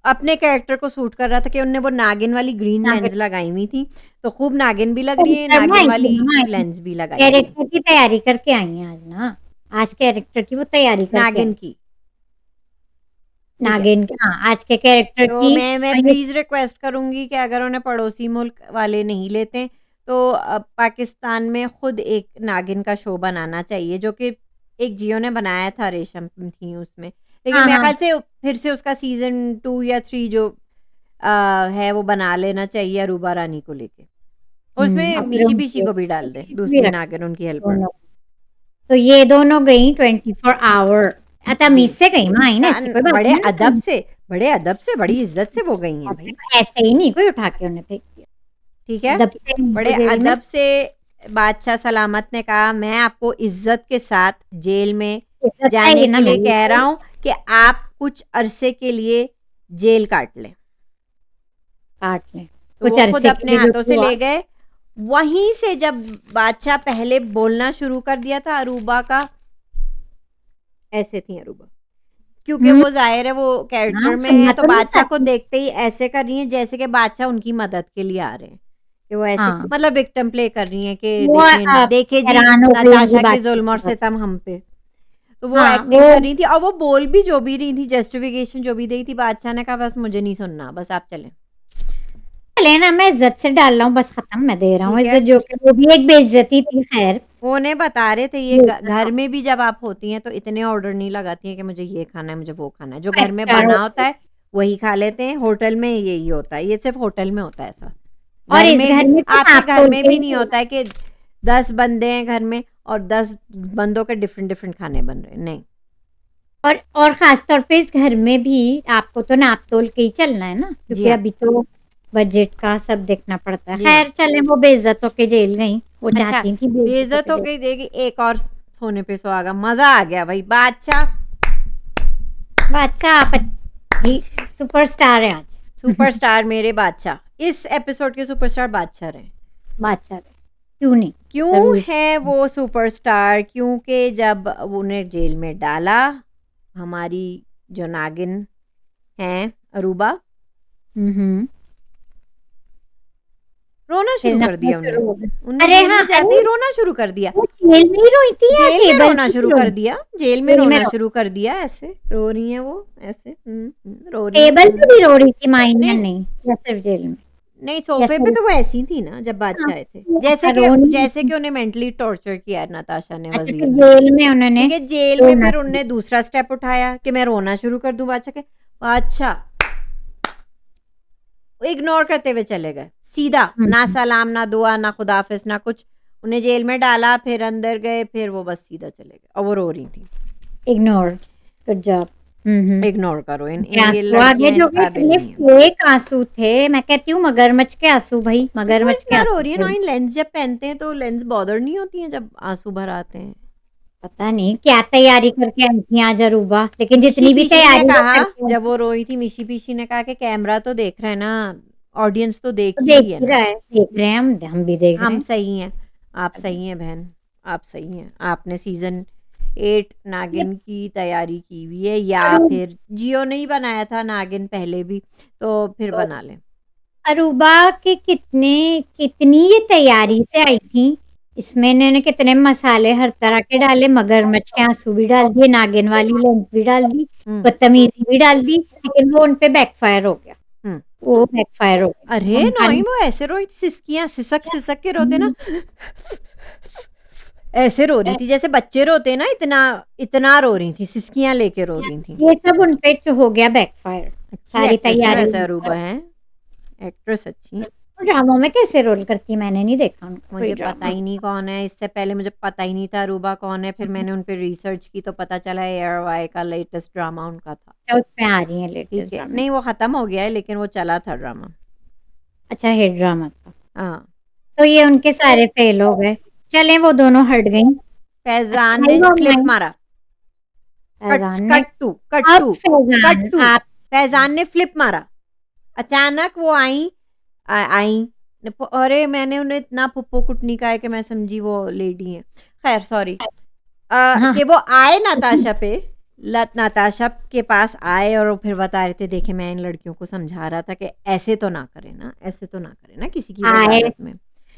अपने कैरेक्टर को सूट कर रहा था कि उनने वो नागिन वाली ग्रीन नागिन लेंस लगाई हुई थी, तो खूब नागिन भी लग रही है, कैरेक्टर में नागिन आई थी वाली ना माइन, लेंस भी लगाई हुई है कैरेक्टर की तैयारी करके आई हैं आज ना। आज कैरेक्टर की वो तैयारी करके नागिन आई। की। ठीक है, नागिन के हाँ, आज के कैरेक्टर तो की। मैं और ये प्लीज़ रिक्वेस्ट करूँगी कि अगर उन्हें पड़ोसी मुल्क वाले नहीं लेते, तो पाकिस्तान में खुद एक नागिन का शो बनाना चाहिए, जो कि एक जियो ने बनाया था, रेशम थी उसमें। लेकिन हाँ, मेरे हाँ। ख्याल से फिर से उसका सीज़न 2 या 3 जो है वो बना लेना चाहिए अरूबा रानी को लेके। और उसमें अब मिशी बिशी उनके को भी डाल दें, भी दूसरी रखे नागिन उनकी हेल्पर। दोनों। तो ये दोनों गई 24 आवर जी। तमीज़ से गई माइन, ऐसी कोई बात बड़े नहीं है ना अदब तमीज़ से, बड़े अदब से, बड़ी इज़्ज़त से वो गई हैं से। भई। ऐसे ही नहीं कोई उठा के उन्हें फेंक दिया। ठीक है? अदब से नहीं वो बड़े जेल में अदब से बादशाह सलामत ने कहा, मैं आपको इज़्ज़त के साथ जेल में इज़्ज़त जाने चाहिए ना के लिए मेरी कह रहा हूँ कि आप कुछ अरसे के लिए जेल काट लें। काट लें। तो कुछ वो खुद अरसे के अपने लिए जो हाथों से हुआ ले गए। वहीं से जब बादशाह पहले बोलना शुरू कर दिया था अरूबा का, ऐसे थी अरूबा। क्योंकि हुँ, वो ज़ाहिर है वो कैरेक्टर हाँ, में है, सुनना तो तो नहीं बादशाह को चाहती। देखते ही ऐसे कर रही हैं जैसे कि बादशाह उनकी मदद के लिए आ रहे हैं। कि वो ऐसे हाँ, मतलब विक्टिम प्ले कर रही हैं कि वो देखें जी हैरान हो गई होंगी नताशा के बातचीत ज़ुल्म और के बाद। सितम हम पे। तो वो हाँ, वो एक्टिंग कर रही थी और वो बोल भी जो भी रही थी, जस्टिफिकेशन जो भी दी थी, बादशाह ने कहा बस मुझे नहीं सुनना, बस आप चलें। चले ना, मैं इज़्ज़त से डाल रहा हूँ, बस खत्म, मैं दे रहा हूँ ठीक है? इज़्ज़त, जो कि वो भी एक बेइज़्ज़ती थी खैर। वो उन्हें बता रहे थे ये बेइज़्ज़त घर में भी जब आप होती हैं तो इतने ऑर्डर नहीं लगाती हैं कि मुझे ये खाना है, मुझे वो खाना है। जो 5 घर में स्टार बना होता होटल है वही खा लेते हैं, होटल में यही होता है। ये सिर्फ़ होटल में होता है ऐसा। और घर इस में घर में तो आपके घर नाप-तोल में के भी ही नहीं चलना होता है कि 10 बंदे हैं घर में और 10 बंदों के डिफरेंट-डिफरेंट खाने बन रहे हैं, नहीं। और ख़ास तौर पे इस घर में भी आपको तो नाप-तोल के ही चलना है ना, जी क्योंकि हाँ। अभी तो बजट का सब देखना पड़ता है। जी हाँ। ख़ैर चलें, वो बेइज़्ज़त होके जेल गईं, वो अच्छा, चाहती थी बेइज़्ज़त बेइज़्ज़त होके जेल। होके देगी एक और सोने पे सुहागा। मज़ा आ गया भई, बादशाह बादशाह आप ही सुपरस्टार हैं आज। सुपरस्टार मेरे बादशाह। इस एपिसोड के सुपरस्टार बादशाह रहे। बादशाह रहे, क्यों नहीं? क्यों ज़रूर। है वो सुपरस्टार? क्योंकि जब उन्हें जेल में डाला, हमारी जो नागिन हैं अरूबा, हुँ, हुँ। रोना फिर शुरू कर नफ़रत दिया उनने। शुरू हो गई। उनने अरे जेल हाँ, में जाते अरे ही रोना शुरू कर दिया। वो जेल में ही रोई थी या जेल में टेबल रोना पे शुरू भी कर रोई? दिया, जेल में जेल में रोना रो शुरू कर दिया, ऐसे रो रही हैं वो, ऐसे रो रही हैं। टेबल पे भी रो रही थी माइन या नहीं, नहीं? या सिर्फ़ जेल में? नहीं या सोफ़े पे सिर्फ़ तो वो ऐसी थी ना जब हाँ, बादशाह आए थे। अच्छा रो नहीं जैसे थी। कि उन्हें मेंटली टॉर्चर किया है नताशा ने, अच्छा, तो वज़ीर ने। जेल में उन्होंने ठीक है, जेल में रोना फिर शुरू उनने दूसरा स्टेप उठाया कि मैं रोना शुरू कर दूँ बादशाह के। बादशाह इग्नोर करते हुए चले गए। सीधा, हुँ, ना हुँ। सलाम, ना दुआ, ना खुदाफ़िज़, ना कुछ। उन्हें जेल में डाला, फिर अंदर गए, फिर वो बस सीधा चले गए और वो रो रही थी। Ignore, good job. इग्नोर करो, इन उनके ये आंसू आ गए लड़कियां जो इस कि काबिल इतने नहीं है। फेक आंसू थे, मैं कहती हूँ मगरमच्छ के आंसू भाई, बट वो मगरमच्छ इस के बार हो आंसू रही है थे। ना, इन लेंस जब पहनते हैं तो लेंस बॉदर नहीं होती हैं जब आंसू भर आते हैं। पता नहीं क्या तैयारी करके आई थी आज अरूबा, लेकिन मिशी जितनी भी पीशी ने तैयारी वो कहा, करके आई जब थी, वो रोई थी, मिशी पीशी ने कहा कि कैमरा तो देख रहे हैं ना, ऑडियंस तो देख तो ही देख रही है ही ना। रहा है, देख रहे हैं हम भी देख रहे हम हैं। सही हैं, आप सही हैं बहन, आप सही हैं। आपने सीज़न 8 ये नागिन की तैयारी की हुई है, या अरू फिर जियो ने ही बनाया था नागिन पहले भी, तो फिर तो बना लें। अरूबा के कितनी ये तैयारी से आई थी, इसमें इन्होंने कितने मसाले हर तरह के डाले, मगरमच्छ के आंसू भी डाल दिए, नागिन वाली लेंस भी डाल दी, हुँ, बदतमीजी भी डाल दी, लेकिन वो उनपे बैकफायर हो गया, हुँ। वो बैकफायर हो गया अरे उनका नॉइन नहीं। वो ऐसे रोई थी, सिसकियाँ सिसक-सिसक के रोते ना, ऐसे रो रही थी जैसे बच्चे रोते हैं ना, इतना इतना रो रही थी, सिसकियाँ लेके रो रही थी। ये सब उन पे हो गया बैकफायर, अच्छी सारी एक्ट्रेस है तैयारी। वैसे अरूबा हैं, एक्ट्रेस अच्छी हैं। ड्रामों में कैसे रोल करती है, मैंने नहीं देखा उनका कोई मुझे पता ड्रामा। ही नहीं कौन है, इससे पहले मुझे पता ही नहीं था अरूबा कौन है, फिर मैंने उन पे रिसर्च की तो पता चला एयरवाई का लेटेस्ट ड्रामा उनका था। अच्छा उसमें आ रही है ठीक लेटेस्ट है, ड्रामे। नहीं वो ख़त्म हो गया है लेकिन वो चला था ड्रामा। अच्छा हिट ड्रामा था, हाँ, तो ये उनके सारे फेल हो गए, चलें वो दोनों हट गई। फैज़ान अच्छा ही ने हुआ फ्लिप मैं मारा, कट फैजान ने, कट टू कट अब टू कट फैजान टू आप फैज़ान ने फ्लिप मारा। अचानक वो आई अरे मैंने उन्हें इतना पुप्पो कुटनी कहा है कि मैं समझी वो लेडी हैं। खैर सॉरी, हाँ कि वो आए नताशा पे, नताशा के पास आए और वो फिर बता रहे थे, देखे मैं इन लड़कियों को समझा रहा था कि ऐसे तो ना करें ना, ऐसे तो ना करें ना किसी की आए वजारत में।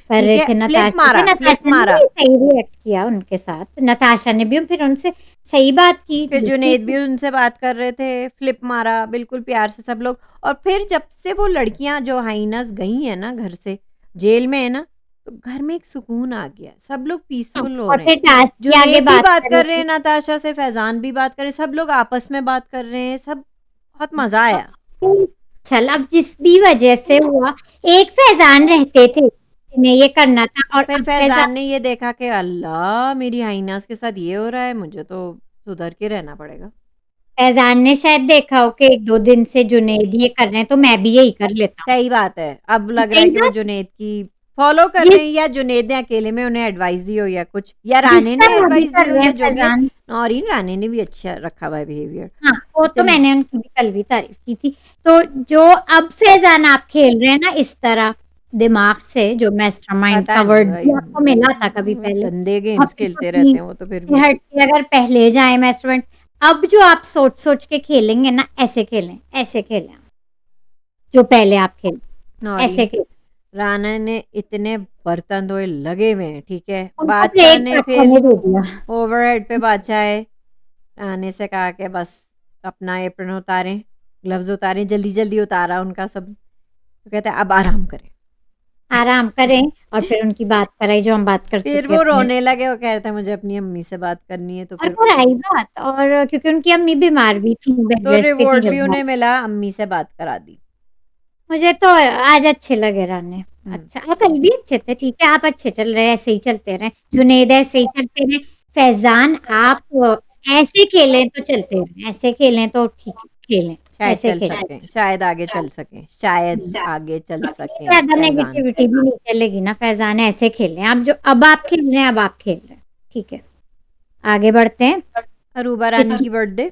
कर ठीक रहे है, थे नताशा से, फ्लिप नताशा ने मारा। भी सही रिएक्ट किया उनके साथ, नताशा ने भी फिर उनसे सही बात की, फिर बिल्कुल जुनैद भी उनसे बात कर रहे थे, फ्लिप मारा, बिल्कुल प्यार से सब लोग। और फिर जब से वो लड़कियाँ जो हाइनस गई हैं ना घर से, जेल में है ना, तो घर में एक सुकून आ गया, सब लोग पीसफुल हो और रहे हैं। फिर टास्क की आगे जुनैद भी बात बात कर रहे कर रहे हैं थे। नताशा से, फैज़ान भी बात कर रहे हैं, सब लोग आपस में बात कर रहे हैं, सब बहुत मज़ा आया। चल अब जिस भी वजह से हुआ, एक फैजान रहते थे जिन्हें ये करना था, और फिर अब फैज़ान फैजान ने ये देखा कि अल्लाह! मेरी हाइनास के साथ ये हो रहा है, मुझे तो सुधर के रहना पड़ेगा। फैजान ने शायद देखा हो कि 1-2 दिन से जुनैद ये कर रहे हैं, तो मैं भी यही कर लेता हूँ। सही बात है। अब लग रहा है सही कि वो बात, जुनैद की फ़ॉलो कर जिस रहे हैं, या जुनैद ने अकेले में उन्हें एडवाइस दी हो या कुछ, या जिस राणे ने तरह भी एडवाइस दी कर हो, रहे या हैं जो भी है। फैजान, नौरीन राणे ने भी अच्छा रखा हुआ है बिहेवियर। हाँ, वो तो इतनी मैंने उनकी भी कल भी तारीफ की थी। तो जो अब फैजान आप खेल रहे हैं ना इस तरह दिमाग से, जो मास्टरमाइंड का पता नहीं वर्ड भाई, भी आपको मिला था कभी पहले, गंदे गेम्स अपनी खेलते रहते रूटीन हैं वो तो फिर से भी। हट के अगर पहले जाए मास्टरमाइंड, अब जो आप सोच-सोच के खेलेंगे ना, ऐसे खेलें, जो पहले आप खेले, ऐसे नौरीन खेलें। राणा ने इतने बर्तन धोए लगे हुए हैं, ठीक है। उनको बादशाह ब्रेक ने बादशाह फिर ने दे दिया। ओवरहेड पे बादशाह है, राणे से कहा कि बस अपना एप्रन उतारें, ग्लव्स उतारें, जल्दी-जल्दी उतारा उनका सब। तो कहते हैं अब आराम करें। आराम करें, और फिर उनकी बात कराई जो हम बात कर फिर चुके वो अपने। रोने लगे, वो कह रहे थे मुझे अपनी अम्मी से बात करनी है, तो और फिर फिर आई बात, और क्योंकि उनकी अम्मी बीमार भी थी, बेड तो रेस्ट पे थी रिवॉर्ड भी जब बात, उन्हें मिला, अम्मी से बात करा दी। मुझे तो आज अच्छे लगे राने। हुँ। अच्छा कल भी अच्छे थे, ठीक है आप अच्छे चल रहे हैं, ऐसे ही चलते रहें, जुनैद ऐसे ही चलते रहें, फैजान आप ऐसे खेलें तो चलते रहें, ऐसे खेलें तो ठीक है, खेलें, शायद ऐसे चल खेलें। सकें, शायद आगे चल सकें, शायद आगे चल इतनी सकें ज़्यादा फैज़ान। नेगेटिविटी भी नहीं चलेगी ना फैजान, ऐसे खेलें आप, जो अब आप खेल रहे हैं, अब आप खेल रहे हैं, ठीक है, आगे बढ़ते हैं। अरूबा रानी इसकी की बर्थडे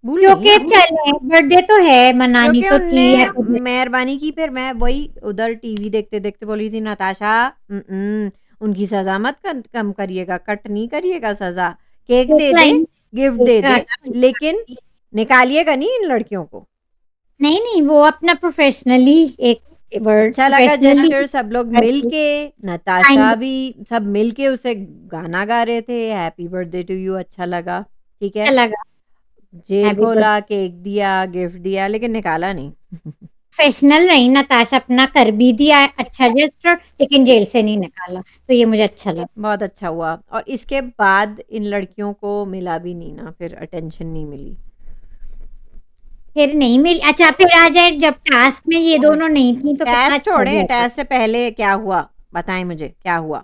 भूल गई क्योंकि हैं? चले बर्थडे तो है, मनानी क्योंकि तो थी उनने है। मेहरबानी की, फिर मैं वही उधर टीवी देखते-देखते बोली थी, नताशा उनकी सज़ा मत कम करिएगा, कट नहीं करिएगा सज़ा। केक दे दे, गिफ्ट दे दे, लेकिन निकालिएगा नहीं इन लड़कियों को। नहीं नहीं, वो अपना प्रोफेशनली एक वर्ड अच्छा लगा प्रोफेशनली जेस्चर, सब लोग मिल के, नताशा काइंड भी, सब मिल के उसे गाना गा रहे थे, हैप्पी बर्थडे टू यू, अच्छा लगा, ठीक है। लगा, जेल हैप्पी खोला, बर्थडे। केक दिया, गिफ्ट दिया, लेकिन निकाला नहीं। प्रोफेशनल रही नताशा, अपना कर भी दिया अच्छा जेस्टर, लेकिन जेल से नहीं निकाला, तो ये मुझे अच्छा लगा। बहुत अच्छा हुआ, और इसके बाद इन लड़कियों को मिला भी नहीं ना, फिर अटेंशन नहीं मिली। फिर नहीं मिली, अच्छा फिर आ जाए जब टास्क में ये दोनों नहीं थी तो कितना टेस्ट अच्छा छोड़ें, गया था। टेस्ट से पहले क्या हुआ बताएं मुझे, क्या हुआ।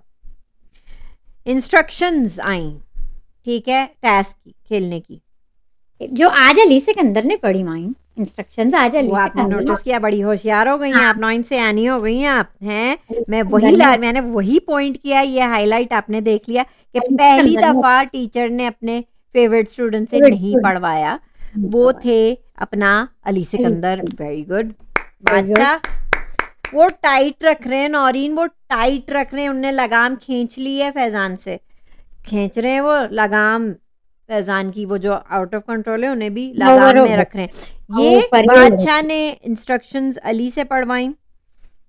इंस्ट्रक्शंस आई, ठीक है, टास्क की, खेलने की। जो आज अली सिकंदर ने पढ़ी माइन इंस्ट्रक्शंस आज वो अली आपने सिकंदर नोटिस किया, बड़ी होशियार हो गई हैं हाँ, आप, 9 से आनी हो गई हैं आप हैं। अली मैं सिकंदर ने मैंने वही पॉइंट किया, ये हाईलाइट आपने देख लिया कि अली पहली सिकंदर ने दफा टीचर ने अपने फेवरेट स्टूडेंट से नहीं बिल्कुल पढ़वाया, नहीं वो पढ़वाया। थे अपना Ali Ali Sikandar. Sikandar very good very good. बादशाह। वो टाइट रख रहे हैं नौरीन, वो टाइट रख रहे हैं, उनने लगाम खींच ली है फैजान से, खींच रहे हैं वो लगाम फैजान की, वो जो आउट ऑफ कंट्रोल है उन्हें भी लगाम ओवर हो में गए रख रहे हैं। वो ये ऊपर ही उड़ बादशाह गए ने इंस्ट्रक्शंस अली से पढ़वाई।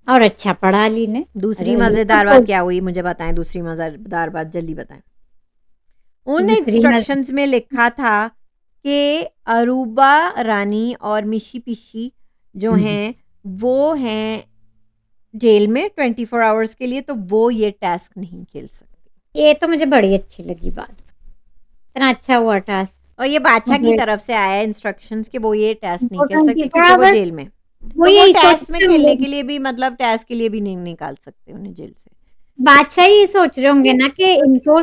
और अच्छा पढ़ा अली ने। दूसरी अरे अली मजेदार बात क्या हुई मुझे बताएं, दूसरी मजेदार बात जल्दी बताएं। उन दूसरी इंस्ट्रक्शंस में लिखा था कि अरूबा रानी और मिशी पिशी जो हैं वो हैं जेल में 24 आवर्स के लिए, तो वो ये टास्क नहीं खेल सकती। ये तो मुझे बड़ी अच्छी लगी बात, इतना अच्छा हुआ टास्क। और ये बादशाह की मुझे तरफ से आया है इंस्ट्रक्शंस कि वो ये टास्क नहीं वो खेल सकती 24 क्योंकि वो आवर्स जेल में। वो तो वो यही सोच टास्क में रहे खेलने होंगे, के लिए भी, मतलब टास्क के लिए भी नहीं निकाल सकते उन्हें जेल से। बादशाह ये सोच रहे होंगे ना कि इनको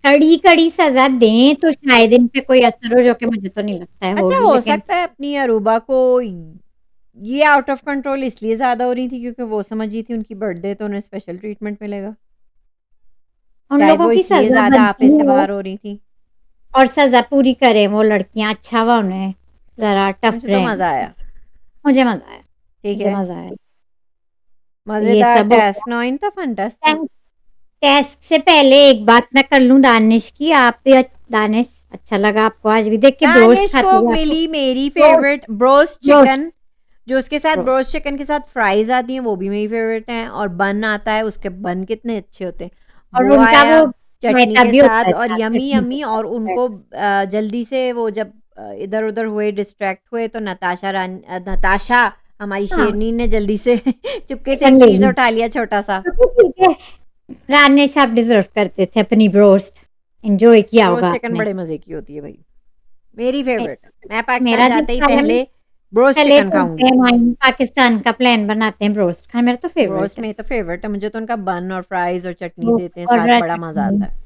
कड़ी कड़ी सजा दें तो शायद इन पे कोई असर हो, जो कि मुझे तो नहीं लगता है अच्छा होगी, हो लेकिन सकता है अपनी अरूबा को ये आउट ऑफ कंट्रोल इसलिए ज्यादा हो रही थी क्योंकि वो समझी थी उनकी बर्थडे तो उन्हें स्पेशल ट्रीटमेंट मिलेगा, उन शायद लोगों वो की इसलिए सजा ज्यादा आपे बनती से है बाहर हो रही थी। और सजा पूरी करें वो लड़कियां, अच्छा हुआ उन्हें जरा टफ मुझे तो रहे। मजा आया। मुझे मजा आया, ठीक मुझे है, मजा आया। ये मजेदार सब हो टास्क, गया। 9 था फंटास्टिक। टेस्ट टेस्ट से पहले एक बात मैं कर लूं दानिश की, आप भी दानिश अच्छा लगा आपको आज भी देख के? ब्रोस्ट दानिश को खाते हुए आपको? मिली मेरी broast favourite broast broast chicken, जो उसके साथ ब्रोस्ट ब्रोस्ट चिकन के साथ फ्राइज आती हैं वो भी मेरी फेवरेट हैं, और बन आता है, उसके बन कितने अच्छे होते हैं, और वो उनका आया वो चटनी रायता के भी होता साथ, है और साथ यमी चटनी के यमी। और साथ। उनको जल्दी से वो जब इधर उधर हुए, डिस्ट्रैक्ट हुए, तो नताशा हमारी हाँ, शेरनी ने जल्दी से चुपके से चिकन एक ले पीस ली। उठा लिया छोटा सा। तो ठीक है, रानेश आप डिजर्व करते थे अपनी ब्रोस्ट, एंजॉय किया ब्रोस्ट होगा चिकन आपने। बड़े मजे की होती है भाई, मेरी फेवरेट। मैं मेरा पाकिस्तान भी जाते ही खाना, पहले ब्रोस्ट चले चिकन चलते खाऊंगी। हैं वहीं पाकिस्तान का प्लान बनाते हैं, ब्रोस्ट खाना मेरा तो ब्रोस्ट फेवरेट है। में तो फेवरेट है मुझे, तो उनका बन और फ्राइज और चटनी ब्रोस्ट देते हैं और साथ, बड़ा मजा चटनी, आता है।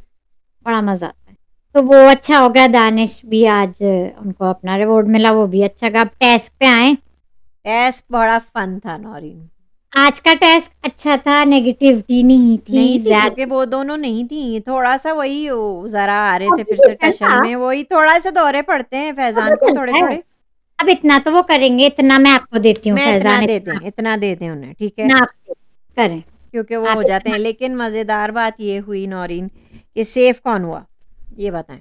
बड़ा मजा आता है। तो वो अच्छा हो गया, दानिश भी आज उनको अपना रिवॉर्ड मिला, वो भी अच्छा गया। अब टेस्ट पे आए। टेस्ट बड़ा फन था नौरीन। आज का टेस्ट अच्छा था, नेगेटिविटी नहीं थी नहीं थी क्योंकि ज्यादा। वो दोनों नहीं थी, थोड़ा सा वही जरा आ रहे थे फिर से कॉम्पिटिशन टशन था, में, वही थोड़ा सा दौरे पड़ते हैं वो तो फैजान को थोड़े चलता है। थोड़े। अब इतना तो वो करेंगे, इतना मैं आपको देती हूँ मैं इतना फैजान, दे दें, इतना इतना दे दें उन्हें, ठीक है, ना आप करें। क्योंकि वो आप हो जाते हैं। इतना, लेकिन मजेदार बात ये हुई नौरीन कि सेफ कौन हुआ ये बताएं।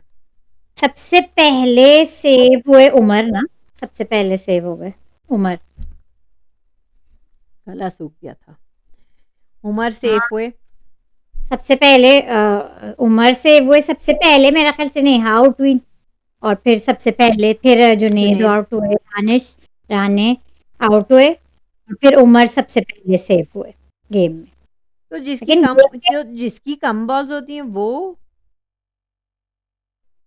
सबसे पहले सेव हुए उमर ना, सबसे पहले सेव हो गए उमर। गला सूख गया था। उमर हाँ, सेफ हुए। सबसे पहले उमर सेव हुए, सबसे पहले मेरा ख्याल से नेहा आउट हुई, और फिर सबसे पहले फिर जुनैद जुनेद। आउट हुए, दानिश राने आउट हुए, और फिर उमर सबसे पहले सेव हुए गेम में। तो जिसकी लेकिन कम, गेम में जो जिसकी कम बॉल्स होती हैं वो,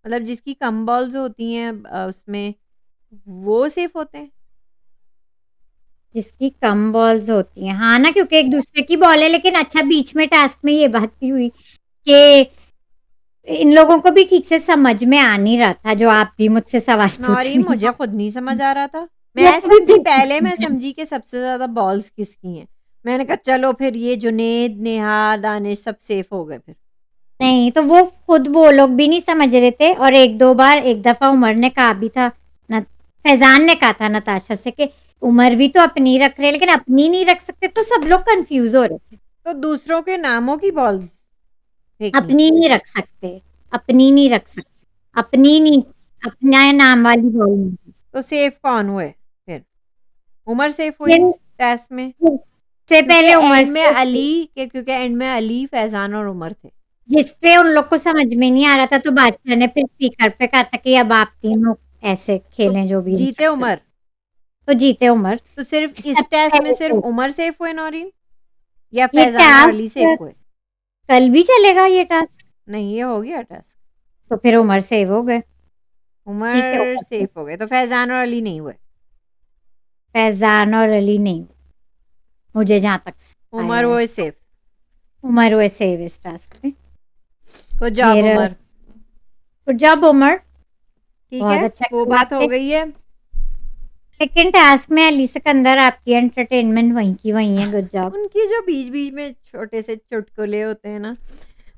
मतलब जिसकी कम बॉल्स होती हैं उसमें वो सेफ होते हैं। जिसकी कम बॉल्स होती हैं, हाँ ना, क्योंकि एक दूसरे की बॉल है। लेकिन अच्छा, बीच में टास्क में ये बात भी हुई कि इन लोगों को भी ठीक से समझ में आ नहीं रहा था, जो आप भी मुझसे सवाल पूछ नौरीन रही मुझे हो। खुद नहीं समझ आ रहा था। वो मैं भी समझी, पहले मैं ठीक। समझी कि सबसे ज्यादा बॉल्स किसकी हैं। मैंने कहा चलो फिर ये जुनेद नेहा दानिश सब सेफ हो गए फिर। नहीं तो वो खुद वो लोग भी नहीं समझ रहे थे, और एक दो बार, एक दफा उमर ने कहा भी था न, फैजान ने कहा था नताशा से कि उमर भी तो अपनी रख रहे, लेकिन अपनी नहीं रख सकते, तो सब लोग कंफ्यूज हो रहे थे। तो दूसरों के नामों की बॉल्स फेंकनी अपनी थी। नहीं रख सकते, अपनी नहीं रख सकते, अपनी नहीं, अपना नाम वाली बॉल नहीं। तो सेफ कौन हुए फिर? उमर सेफ हुई लेकिन इस टेस्ट में से क्योंकि पहले उमर एंड में से, अली के, क्योंकि एंड में अली फैजान और उमर थे। जिसपे उन लोग को समझ में नहीं आ रहा था, तो बादशाह ने फिर स्पीकर पे कहा था कि अब आप तीनों ऐसे तो खेलें जो भी जीते इंस्ट्रक्शन। उमर। तो जीते उमर। तो सिर्फ इस सबसे टेस्ट में पहले सिर्फ तो उमर सेफ हुए नौरीन, या ये फैजान और अली सेफ टास्क हुए? कल भी चलेगा ये टास्क, नहीं ये हो गया टास्क। तो फिर उमर सेव हो गए। ठीक है, उमर सेफ हो गए तो फैजान और अली नहीं हुए। फैजान और अली नहीं, मुझे जहां तक आया उमर है। वो सेफ। उमर हुए सेव इस टास्क में। गुड जॉब फिर उमर। Good job Umar. ठीक बहुत है, अच्छा वो किया बात हो आपने। गई है। सेकंड टास्क में अली सिकंदर आपकी एंटरटेनमेंट वहीं की वहीं है, गुड जॉब। उनकी जो बीच-बीच में छोटे से चुटकुले होते हैं ना,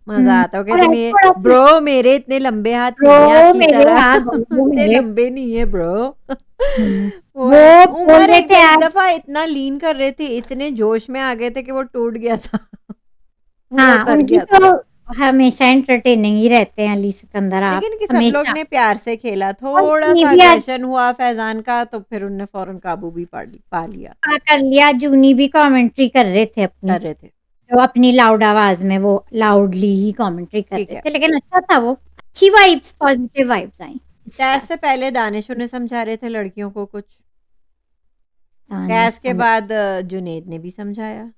मज़ा आता है। वो और कहते थोड़ा ब्रो मेरे इतने लंबे हाथ नहीं है ब्रो आपकी मेरे तरह, हाँ ब्रो इतने मेरे। लंबे नहीं है ब्रो। हम्म, वो है। वो बोल उमर रहे थे एक आज। दफ़ा इतना लीन कर रहे थे, इतने जोश में आ गए थे कि वो टूट गया था। पूरा हाँ उतर उनकी गया था। तो हमेशा एंटरटेनिंग ही रहते हैं अली सिकंदर आप, लेकिन कि सब लोग हमेशा। ने प्यार से खेला, और जूनी थोड़ा-सा भी आज अग्रेशन हुआ फैज़ान का तो फिर उन्होंने फ़ौरन काबू भी पा लिया, कर लिया, जूनी भी कमेंट्री कर रहे थे अपनी, कर रहे थे। तो अपनी लाउड आवाज में वो लाउडली ही कमेंट्री कर ठीक रहे है। थे, लेकिन अच्छा था वो। अच्छी वाइब्स, पॉजिटिव वाइब्स आई इस कैस से टास्क। पहले दानिश उन्हें समझा रहे थे लड़कियों को कुछ। दानिश कैस के बाद जुनैद ने भी समझाया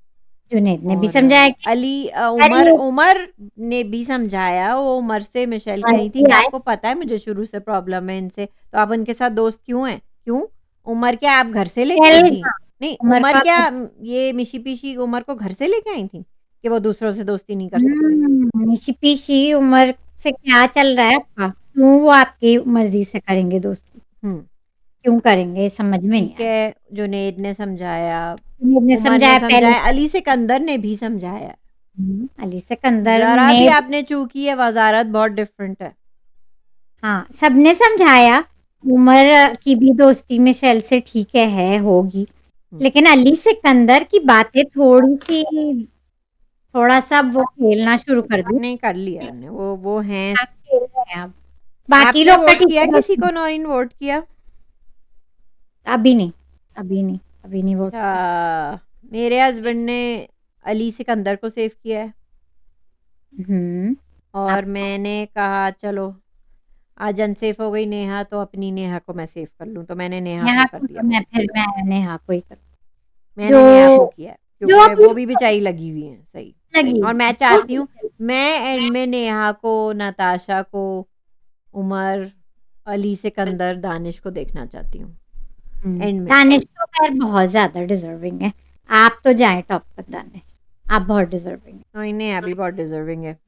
जुनैद ने भी और समझाया कि उमर अरे उमर ने भी समझाया। वो उमर से मिशेल कही थी भी कि आए। आपको पता है मुझे शुरू से प्रॉब्लम है इनसे, तो आप उनके साथ दोस्त क्यों हैं? क्यों? उमर क्या आप घर से लेके आई थी? हाँ, नहीं, उमर उमर का क्या ये मिशी-पीशी उमर को घर से लेके आई थी कि वो दूसरों से दोस्ती नहीं कर सकती? निशी पीशी उमर से क्या चल रहा है आपका, क्यों वो आपकी मर्जी से करेंगे दोस्ती, हुँ, क्यों करेंगे, समझ में नहीं ठीक आया। है, जुनैद ने समझाया, जुनैद ने उमर ने समझाया पहले। समझाया, अली सिकंदर ने भी समझाया। अली सिकंदर ज़रा ने भी आपने चूँ की है, वज़ारत बहुत डिफरेंट है। हाँ सबने समझाया। उमर की भी दोस्ती मिशेल से ठीक है होगी, हुँ, लेकिन अली सिकंदर की बातें थोड़ी सी, थोड़ा सा वो खेलना शुरू कर दी। नहीं कर लिया उन्होंने, वो हैं। आप खेल रहे हैं अब, बाकी आपने लोग का वोट ठीक किया है किसी बस। को? नौरीन वोट किया? अभी नहीं, अभी नहीं, अभी नहीं वोट किया। अच्छा, मेरे हस्बैंड ने अली सिकंदर को सेव किया है आप और मैंने कहा चलो आज अनसेफ हो गई नेहा तो अपनी नेहा को मैं सेव कर लूँ, तो मैंने नेहा को यहाँ कर को दिया तो वोट। मैं नेहा को ही करूँ। मैंने नेहा को जो किया है जो क्योंकि अभी वो भी बेचारी लगी हुई है सही। लगी और मैं वो चाहती हूँ मैं एंड में नेहा को, नताशा को, उमर, अली सिकंदर, दानिश को देखना चाहती हूँ एंड में। दानिश तो खैर बहुत ज्यादा डिजर्विंग है। आप तो जाए टॉप तक दानिश, आप बहुत डिजर्विंग है। और नेहा भी बहुत डिजर्विंग है।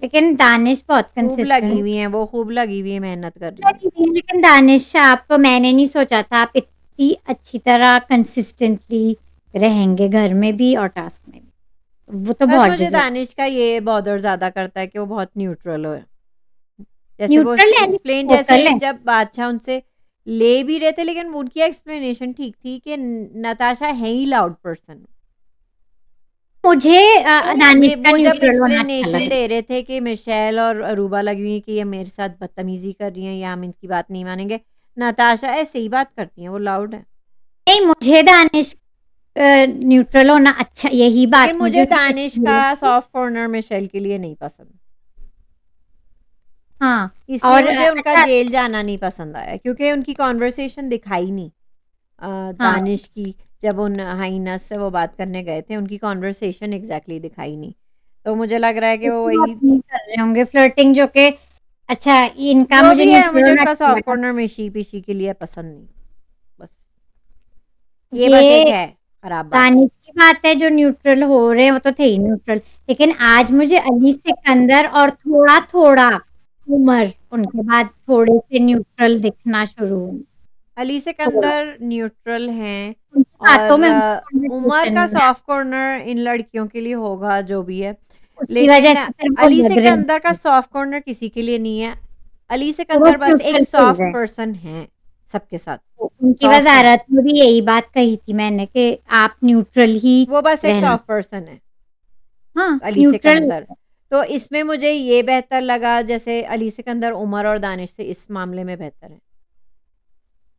लेकिन दानिश बहुत खूब लगी कंसिस्टेंट हुई हैं वो, खूब लगी हुई है, मेहनत कर रही हैं। लगी थी, लेकिन दानिश आप, मैंने नहीं सोचा था आप इतनी अच्छी तरह कंसिस्टेंटली रहेंगे घर में भी और टास्क में भी। वो तो बस बहुत मुझे डिजर्व। दानिश का ये बॉदर ज़्यादा करता है कि वो बहुत न्यूट्रल हो। जैसे वो न्यूट्रल है लेकिन एक्सप्लेन, जैसे वोकल है। जब बादशाह उनसे ले भी रहे थे लेकिन उनकी एक्सप्लेनेशन ठीक थी कि नताशा है ही लाउड पर्सन। मुझे दानिश का वो जब न्यूट्रल होना अच्छा एक्सप्लेनेशन लगा। दे रहे थे कि मिशेल और अरूबा लगी हुई है कि ये मेरे साथ बदतमीजी कर रही हैं या हम इनकी बात नहीं मानेंगे, नताशा ऐसे ही बात करती हैं, वो लाउड है। नहीं मुझे दानिश न्यूट्रल होना अच्छा, यही लेकिन बात मुझे मुझे दानिश का सॉफ्ट कॉर्नर मिशेल के लिए नहीं पसंद, हाँ। इसलिए और मुझे उनका अच्छा जेल जाना नहीं पसंद आया क्योंकि उनकी कॉन्वर्सेशन दिखाई नहीं। हाँ दानिश की जब उन हाइनस से वो बात करने गए थे, उनकी कॉन्वर्सेशन एग्जैक्टली दिखाई नहीं। तो मुझे लग रहा है कि वो बात वही नहीं कर रहे होंगे फ्लर्टिंग, जो कि अच्छा इनका जो मुझे भी है, न्यूट्रल मुझे होना उनका अच्छा सॉफ्ट लगा। कॉर्नर मिशी-पिशी के लिए पसंद नहीं। बस, ये बस एक ये है खराब बात। दानिश की बात है, जो न्यूट्रल हो रहे हैं वो तो थे ही न्यूट्रल, लेकिन आज मुझे अली सिकंदर और थोड़ा थोड़ा उमर, उनके बाद थोड़े से न्यूट्रल दिखना शुरू हुए। अली थोड़ा सिकंदर न्यूट्रल हैं उनकी बातों और में, उनकी उमर कन्वर्सेशन का में सॉफ्ट कॉर्नर इन लड़कियों के लिए होगा जो भी है। उसकी वजह लेकिन से फिर वो अली लग रहे सिकंदर का हैं, सॉफ्ट कॉर्नर किसी के लिए नहीं है। अली वो सिकंदर बस एक न्यूट्रल खेल सॉफ्ट रहे हैं। पर्सन हैं सबके साथ, उनकी सॉफ्ट हैं। वजारत में भी यही बात कही थी मैंने कि आप न्यूट्रल ही वो बस एक रहना। सॉफ्ट पर्सन है, हाँ अली न्यूट्रल। सिकंदर। तो इसमें मुझे ये बेहतर लगा जैसे अली सिकंदर उमर और दानिश से इस मामले में बेहतर है।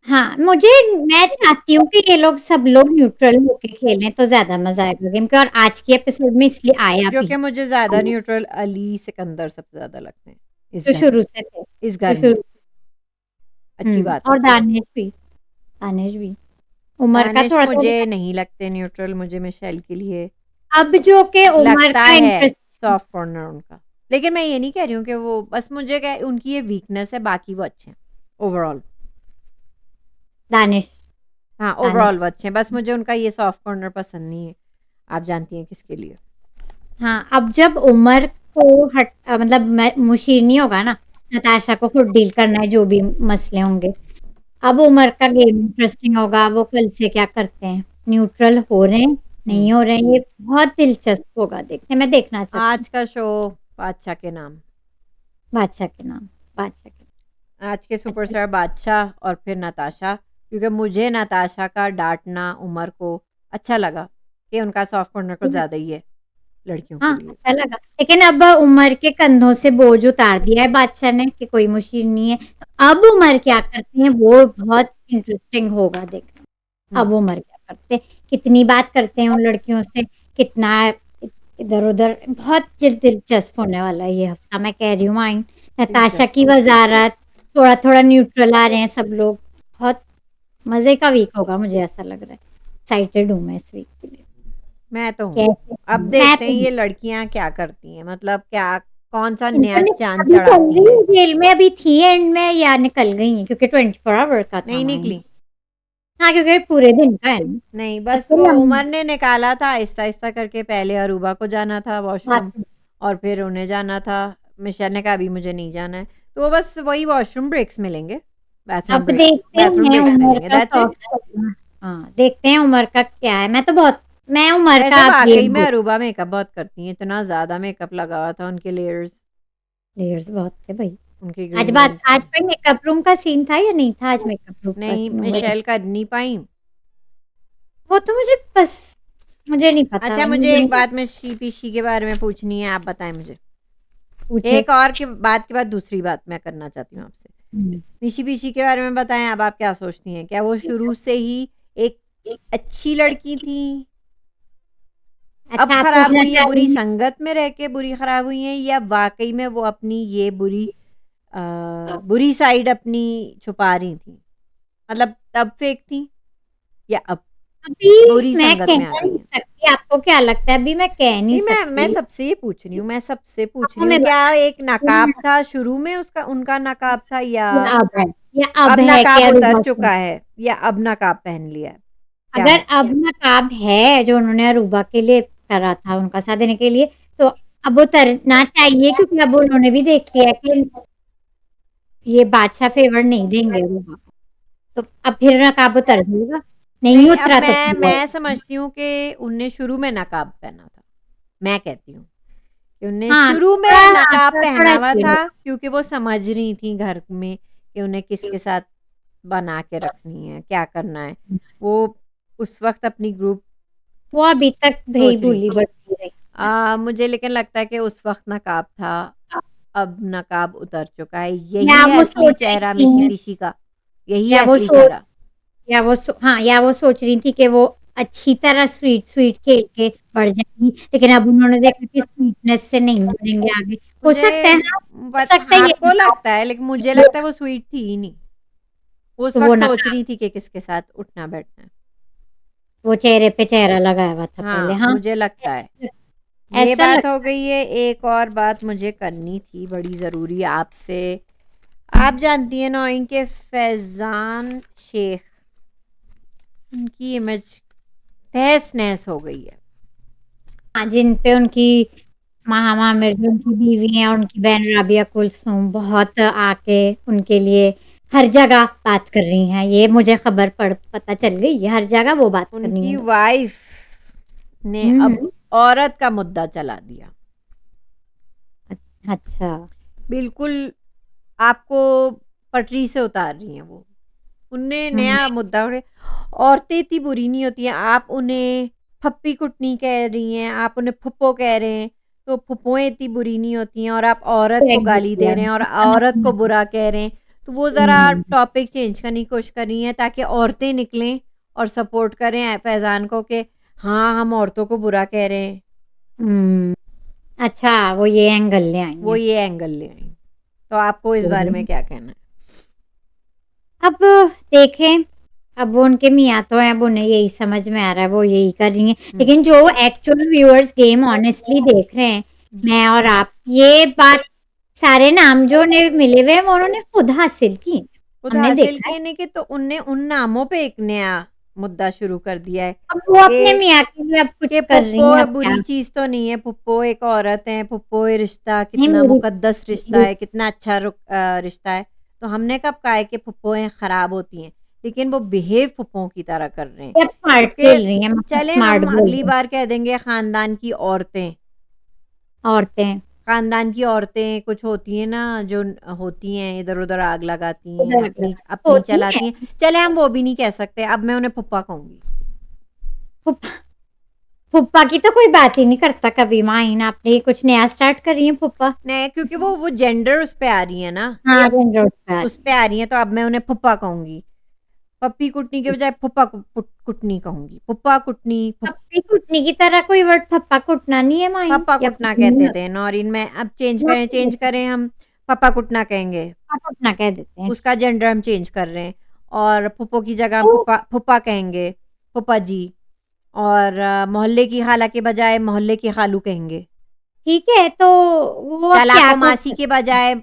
हाँ मुझे, मैं चाहती हूँ कि ये लोग सब लोग न्यूट्रल होके खेलें तो ज्यादा मजा आएगा गेम के, और आज के एपिसोड में इसलिए आया जो भी, कि मुझे ज़्यादा न्यूट्रल अली सिकंदर सबसे ज़्यादा लगते हैं इस जो घर में। शुरू से थे, इस जो घर में शुरू। अच्छी बात है। और दानिश भी, दानिश भी, उमर का दानिश थोड़ा मुझे थोड़ा। नहीं लगते न्यूट्रल, मुझे मिशेल के लिए अब जो के उमर लगता का है इंटरेस्ट, सॉफ्ट कॉर्नर उनका। लेकिन मैं ये नहीं कह रही हूँ कि वो, बस मुझे क्या उनकी ये वीकनेस है, बाकी वो अच्छे हैं ओवरऑल। दानिश, हाँ, दानिश। ओवरऑल वो अच्छे हैं, बस मुझे उनका ये सॉफ्ट कॉर्नर पसंद नहीं है। आप जानती हैं किसके लिए। हाँ अब जब उमर को मतलब मुशीर नहीं होगा ना, नताशा को खुद डील करना है जो भी मसले होंगे। अब उमर का गेम इंटरेस्टिंग होगा, वो कल से क्या करते हैं, न्यूट्रल हो रहे हैं, नहीं हो रहे हैं, ये बहुत दिलचस्प होगा देखने में, देखना चाहती हूँ। आज का शो बादशाह के नाम, बादशाह के नाम, बादशाह के आज के अच्छा, सुपरस्टार बादशाह और फिर नताशा, क्योंकि मुझे नताशा का डांटना उमर को अच्छा लगा कि उनका सॉफ्ट कॉर्नर कुछ ज़्यादा ही है लड़कियों के हाँ, लिए। अच्छा लगा। लेकिन अब उमर के कंधों से बोझ उतार दिया है बादशाह ने कि कोई मुश्किल नहीं है। तो अब उमर क्या करती है वो बहुत इंटरेस्टिंग होगा देखना। हुँ, अब उमर क्या करते हैं, कितनी बात करते हैं उन लड़कियों से, कितना इधर-उधर, बहुत दिलचस्प होने वाला है ये हफ्ता, मैं कह रही हूँ माइन। नताशा दिलचस्प की होगा। वज़ारत, थोड़ा-थोड़ा न्यूट्रल आ रहे हैं सब लोग। बहुत मज़े का वीक होगा, मुझे ऐसा लग रहा है। एक्साइटेड हूँ मैं इस वीक के लिए। मैं तो हूँ। कैसे अब मैं देखते हैं तो ये लड़कियाँ क्या करती हैं, मतलब क्या कौन-सा नया इन्होंने चाँद अभी चल चढ़ाती रही हैं। है जेल में, अभी थी एंड में या निकल गई हैं क्योंकि 24 आवर का था नहीं माइन। निकली, हाँ, क्योंकि पूरे दिन का है ना। नहीं अब बस तो वो लम उमर ने निकाला था आहिस्ता-आहिस्ता करके, पहले अरूबा को जाना था वॉशरूम बात और फिर उन्हें जाना था। मिशेल ने कहा अभी मुझे नहीं जाना है, तो वो बस वही वॉशरूम ब्रेक्स मिलेंगे, अब देखते बाथरूम हैं ब्रेक्स उमर मिलेंगे, का दैट्स इट। सॉफ्ट करना। हाँ, देखते हैं उमर का क्या है। मैं उमर वैसे का अब ये वाक़ई में अरूबा मेकअप बहुत करती हैं, इतना ज़्यादा मेकअप लगा हुआ था उनके लेयर्स, लेयर्स बहुत थे भाई। उनकी ग्रीन नेल्स आज पे। कोई मेकअप रूम का सीन था या नहीं था आज मेकअप रूम का नहीं, सीन हुआ? मिशेल कर नहीं पाईं। वो तो मुझे नहीं पता, अच्छा मुझे मुझे एक नहीं बात में शी-पी-शी के बारे में पूछनी है, आप बताएँ मुझे। पूछे। एक और के बात के बाद दूसरी बात मैं करना चाहती हूँ आपसे। हुँ। निशी-पिशी के बारे में बताएँ, अब आप क्या सोचती हैं? क्या वो शुरू से ही एक अच्छी लड़की थी, अब अच्छा, आप खराब पूछना हुई हैं, बुरी चाहेंगी? संगत में रह के बुरी खराब हुई हैं, या वाक़ई में वो अपनी ये अ, बुरी साइड अपनी छुपा रही थीं? मतलब तब फेक थीं या अब अभी बुरी मैं संगत कह में आ गई नहीं हैं? सकती, आपको क्या लगता है? अभी मैं कह नहीं नहीं, मैं सकती। सबसे ये पूछ रही हूँ, मैं सबसे पूछ आप रही हूँ, हमें क्या बताएँ एक नकाब था शुरू में उसका, उनका नकाब था, या ये अब है, ये अब अब है कि नकाब उतर अरूबा से चुका है, या अब नकाब पहन लिया है? क्या अगर है? अब नकाब है जो उन्होंने अरूबा के लिए करा था उनका साथ देने के लिए, तो अब उतरना चाहिए क्योंकि अब उन्होंने भी देख लिया कि ये बादशाह फ़ेवर नहीं देंगे अरूबा को, तो अब फिर नकाब उतर जाएगा। नहीं नहीं, अब उतरा तो फिर वो मैं समझती हूँ कि उनने शुरू में नकाब पहना था। मैं कहती हूँ कि उनने हाँ, शुरू थोड़ा में हाँ, नकाब थोड़ा-थोड़ा पहना हुआ ये था, है। क्योंकि वो समझ रही थी घर में कि उन्हें किसके साथ बना के रखनी है, क्या करना है। वो उस वक़्त अपनी ग्रुप वो अभी तक भई सोच रही भूली थी। बढ़ती रही है। मुझे लेकिन लगता है कि उस वक़्त नकाब था, अब नकाब उतर चुका है। या यही है वो असली सोच रही चेहरा थी मिशी-पिशी का, यही या है वो असली सोच चेहरा। सोच रही थी कि वो अच्छी तरह स्वीट खेल के बढ़ जाएँगी, लेकिन अब उन्होंने देखा कि स्वीटनेस से नहीं बढ़ेंगे आगे। हो सकता मुझे है हाँ, हो बट सकता है ये आपको नकाब लगता है, लेकिन मुझे लगता है वो स्वीट थी ही नहीं। वो उस तो वक़्त सोच रही थी कि किसके साथ उठना-बैठना है। वो चेहरे पे चेहरा लगाया हुआ था पहले। हाँ, हाँ, मुझे लगता है। ऐसा ये ऐसा बात हो लगता गई है, एक और बात मुझे करनी थी बड़ी ज़रूरी आपसे। आप जानती हैं नौइंग के फैज़ान शेख, उनकी इमेज तहस-नहस हो गई है। हाँ, जिन पे उनकी महामा मिर्ज़ा उनकी बीवी हैं और उनकी बहन राबिया कुलसूम बहुत आके उनके लिए हर जगह बात कर रही हैं। ये मुझे खबर पता चल गई है, हर जगह वो बात कर रही उनकी हैं। वाइफ़ ने हुँ, अब हुँ। औरत का मुद्दा चला दिया। अच्छा। बिल्कुल आपको पटरी से उतार रही हैं वो। उनने हुँ, नया मुद्दा उठे, औरतें इतनी बुरी नहीं होती हैं, आप उन्हें फप्पी-कुटनी कह रही हैं, आप उन्हें फुप्पो कह रहे हैं, तो फुप्पोएँ इतनी बुरी नहीं होती हैं, और आप औरत को एग्री गाली किया दे रहे हैं और औरत को बुरा कह रहे हैं। तो वो ज़रा हुँ, टॉपिक चेंज करने की कोशिश कर रही हैं, ताकि औरतें निकलें और सपोर्ट करें फैज़ान को कि हाँ, हम औरतों को बुरा कह रहे हैं। हुँ। अच्छा, वो ये एंगल ले आई वो हैं। ये एंगल ले आई। तो आपको इस बारे में क्या कहना है? अब देखें, अब वो उनके मियाँ तो हैं, अब उन्हें यही समझ में आ रहा है, वो यही कर रही हैं। हुँ, लेकिन जो एक्चुअल व्यूअर्स गेम ऑनेस्टली देख रहे हैं, हुँ। मैं और आप, ये बात सारे नाम जो उन्हें मिले हुए हैं, वो उन्होंने खुद हासिल की। खुद हमने हासिल देखा है। किए नहीं कि, तो उनने उन नामों पे एक नया मुद्दा शुरू कर दिया है अब वो अपने कि मियाँ के लिए अब कुछ कि कर रही हैं, पुप्पो अब क्या? बुरी चीज़ तो नहीं है, पुप्पो एक औरत है, पुप्पो ये रिश्ता नहीं कितना मेरी मुक़द्दस रिश्ता मेरी है, कितना अच्छा रिश्ता है। तो हमने कब कहा है कि पुप्पोएँ ख़राब होती हैं, लेकिन वो बिहेव पुप्पों की तरह कर रहे हैं। अब स्मार्ट कि खेल रही हैं, मतलब चलें स्मार्ट हम बोल अगली रही हैं, बार कह देंगे ख़ानदान की औरतें, औरतें ख़ानदान की औरतें कुछ होती हैं ना जो होती हैं इधर-उधर आग लगाती हैं, उधर अपनी अपनी होती हैं। चलाती हैं। चलें हम वो भी नहीं कह सकते, अब मैं उन्हें पुप्पा कहूँगी। फूफा फूफा की तो कोई बात ही नहीं करता कभी माइन, आपने ये कुछ नया स्टार्ट कर रही हैं फूफा। नहीं, क्योंकि वो जेंडर उस पे आ रही है ना कि हाँ, मेन रोड पे आ उस रही पे है। आ रही हैं, तो अब मैं उन्हें फुप्पा कहूँगी। पप्पी कुटनी के बजाय फुप्पा कुटनी कहूँगी। फुप्पा कुटनी पप्पी कुटनी की तरह कोई वर्ड फप्पा कुटना नहीं है माइन, फप्पा या कुटना कुटनी कहते है, थे नौरीन में, अब वो चेंज करें हम, पप्पा कुटना कहेंगे। फप्पा कुटना कह देते हैं। उसका जेंडर हम चेंज कर रहे हैं और फुप्पो की जगह हम तो फुप्पा फुप्पा कहेंगे, फुप्पा जी। और मोहल्ले की खाला के बजाय मोहल्ले की खालू कहेंगे। ठीक है, तो वो अब क्या चालाको कर मासी के सकते हैं? बजाय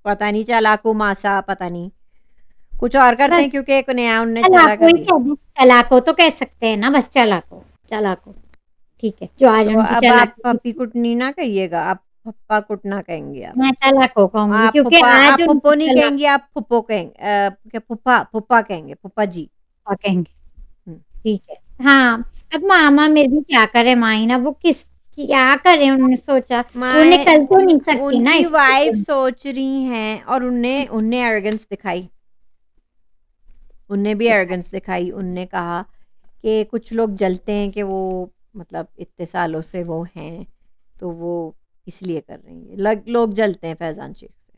पता नहीं चालाको मासा पता नहीं, कुछ और करते बस हैं क्योंकि एक नया उनने चला चलाको कर ही दिया। कह दें, चलाको तो कह सकते हैं ना, बस चलाको, चलाको, ठीक है, जो आज तो उनकी अब आप चालाकी पप्पी दिखी, कुटनी ना कहिएगा, आप फप्पा कुटना कहेंगे आप। मैं चलाको कहूँगी क्योंकि आज आप उनकी फुप्पो नहीं चालाकी कहेंगी, आप फुप्पो कहेंगे क्या फुप्पा फुप्पा कहेंगे, फुप्पा जी। फप्पा कहेंगे, हुँ। ठीक है। हाँ, अब मामा मेरी भी क्या करे माइन, अब वो क्या करें उन्होंने सोचा, वो मैं निकल तो नहीं सकती ना उनकी इससे वाइफ़ तो। सोच रही हैं और उनने उनने एरोगेंस दिखाई। उनने भी एरोगेंस दिखाई। उनने कहा कि कुछ लोग जलते हैं कि वो मतलब इतने सालों से वो हैं, तो वो इसलिए कर रही हैं। लोग जलते हैं फैज़ान शेख से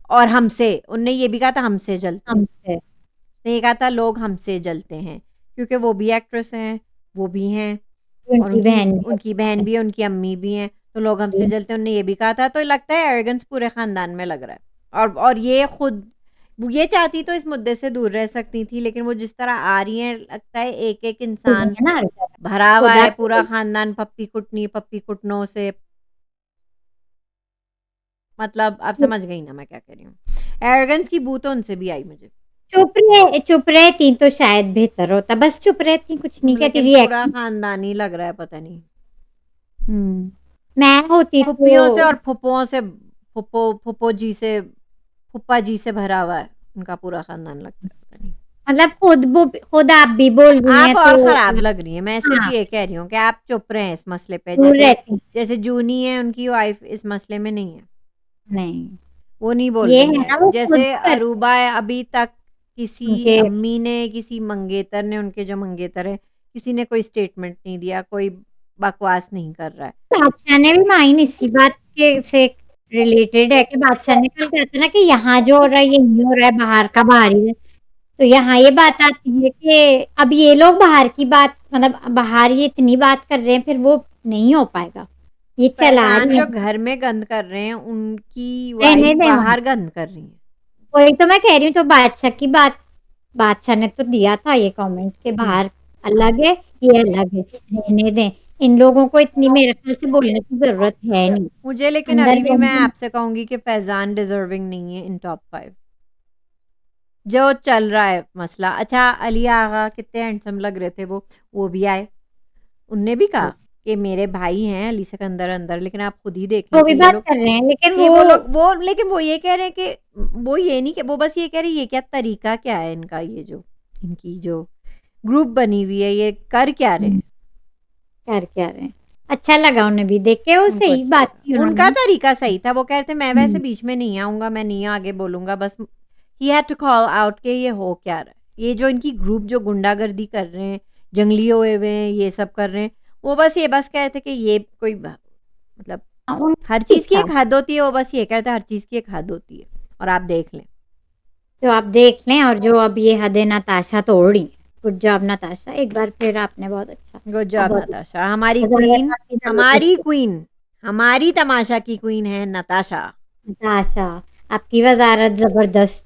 और हमसे। उनने ये भी कहा था हमसे जलते हैं। हमसे, उसने ये कहा था लोग हमसे जलते हैं क्योंकि वो भी एक्ट्रेस हैं, वो भी हैं और उनकी बहन भी उनकी बहन है। भी है, उनकी अम्मी भी हैं, तो लोग हमसे जलते हैं, उन्होंने ये भी कहा था। तो लगता है एरोगेंस पूरे ख़ानदान में लग रहा है। और ये खुद वो ये चाहती तो इस मुद्दे से दूर रह सकती थी, लेकिन वो जिस तरह आ रही हैं लगता है एक-एक खुद इंसान है ना, भरा हुआ खुदा है, की पूरा ख़ानदान पप्पी कुटनी, पप्पी कुटनों से। मतलब आप समझ गई ना मैं क्या कह रही हूँ। एरोगेंस की बू तो उनसे भी आई मुझे। चुप रहती तो शायद बेहतर होता, बस चुप रहती, कुछ नहीं कहती, लेकिन पूरा रिएक्ट ख़ानदान ही लग रहा है पता नहीं। हुँ, मैं होती फुप्पियों से तो और फुप्पुओं से फुप्पो जी से फूफा जी से भरा हुआ है, उनका पूरा ख़ानदान लगता है, पता नहीं। मतलब खुद आप भी बोल रही आप हैं और तो ख़राब लग रही हैं, मैं सिर्फ़ हाँ, ये कह रही हूँ कि आप चुप रहें इस मसले पे, दूर जैसे रहती, जैसे जूनी है, उनकी वाइफ़ इस मसले में नहीं है, नहीं, वो नहीं बोल ये रही है हैं। ना वो खुद जैसे कर अरूबा है, अभी तक किसी उनके अम्मी ने, किसी मंगेतर ने, उनके जो मंगेतर हैं, किसी ने कोई स्टेटमेंट नहीं दिया, कोई बकवास नहीं कर रहा है। बादशाह ने भी माइन इसी बात के से रिलेटेड है कि बादशाह ने कल कहा था ना कि यहाँ जो हो रहा है ये नहीं हो रहा है, बाहर का बाहर ही है। तो यहाँ ये बात आती है कि अब ये लोग बाहर की बात, मतलब बाहर ये इतनी बात कर रहे हैं, फिर वो नहीं हो पाएगा, ये चला फैज़ान रही जो है, घर में गंद कर रहे हैं, उनकी रहने वाइफ़ दें वहाँ। बाहर गंद कर रही हैं। वही तो मैं कह रही हूँ, तो बादशाह की बात, बादशाह ने तो दिया था ये कमेंट कि हुँ। बाहर अलग है, ये अलग है, रहने दें। इन लोगों को इतनी मेरे ख़्याल से बोलने की ज़रूरत है नहीं। मुझे लेकिन अंदर अभी भी मैं रहने आपसे कहूँगी कि फैज़ान डिज़र्विंग नहीं है इन टॉप 5 जो चल रहा है मसला। अच्छा अली आगा कितने हैंडसम लग रहे थे वो भी आए। उनने भी कहा कि मेरे भाई हैं अली सिकंदर अंदर, लेकिन आप खुद ही देख वो लें भी कि ये बात लोग कर रहे हैं, लेकिन कि वो लोग वो लेकिन वो ये कह रहे हैं कि वो ये नहीं कि वो बस ये कह रहे हैं ये क्या तरीका क्या है इनका, ये जो इनकी जो ग्रुप बनी हुई है ये कर क्या रहे हैं? कर क्या रहे हैं। अच्छा लगा उन्हें भी देख के, वो उनको सही अच्छा बात की लगा। उनका उन्होंने। तरीका सही था, वो कह रहे थे मैं वैसे हुँ, बीच में नहीं आऊँगा, मैं नहीं आगे बोलूँगा, बस he had to call out कि ये हो क्या रहा है। ये जो इनकी ग्रुप जो गुंडागर्दी कर रहे हैं, जंगली हुए हुए हैं, ये सब कर रहे हैं, वो बस कह रहे थे कि ये कोई मतलब हाँ, उन हर ठीक चीज़ की था। एक हद होती है, वो बस ये कहते हैं हर चीज़ की एक हद होती है और आप देख लें। तो आप देख लें, और जो अब ये हदें नताशा तोड़ी, गुड जॉब नताशा, एक बार फिर आपने बहुत अच्छा, गुड अब जॉब बहुत नताशा, हमारी ज़्यादा क्वीन, की ज़बरदस्ती हमारी तमाशा की क्वीन है नताशा। नताशा, आपकी वज़ारत ज़बरदस्त,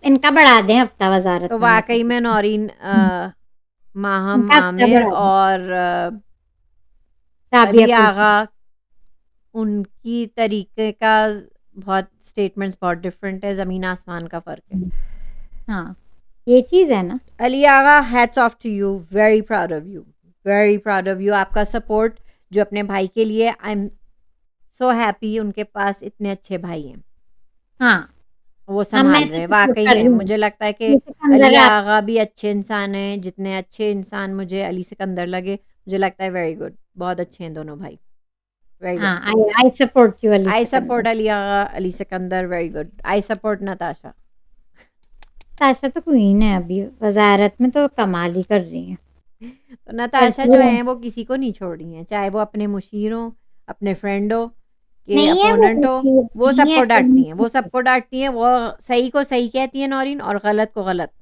इनका बढ़ा दें हफ्ता वज़ारत तो में, मैं तो वाक़ई में नौरीन हुँ, माहम इनका हफ्ता आमिर बढ़ा दें, और राबिया अली कुलसुम। आगा उनकी तरीके का बहुत स्टेटमेंट्स बहुत डिफरेंट है, ज़मीन आसमान का फ़र्क है। हुँ, हाँ, ये चीज़ है ना। Ali Agha, hats off to you, very proud of you, very proud of you. आपका सपोर्ट जो अपने भाई के लिए, आई एम सो हैप्पी उनके पास इतने अच्छे भाई हैं, हाँ, वो अब मैं संभाल तो रहे हैं। सपोर्ट वाकई कर में रही हूँ। मुझे लगता है कि ये सिकंदर अली आप आगा भी अच्छे इंसान हैं, जितने अच्छे इंसान मुझे अली सिकंदर लगे, मुझे लगता है वेरी गुड, बहुत अच्छे हैं दोनों भाई, वेरी गुड। हाँ, I support you Ali I Sikandar. Support Ali Agha, Ali Sikandar, very good. I support Natasha. Tasha तो क्वीन है अभी, वज़ारत में तो कमाल ही कर रही है। तो नताशा करती जो है। है वो किसी को नहीं छोड़ रही हैं, चाहे वो अपने मुशीर हो, अपने फ्रेंड हो, के नहीं है वो अपोनेंट हो, मुसीबत वो नहीं है सबको डांटती हैं, वो तो सबको डांटती हैं, वो सही को सही कहती हैं नौरीन, और गलत को गलत।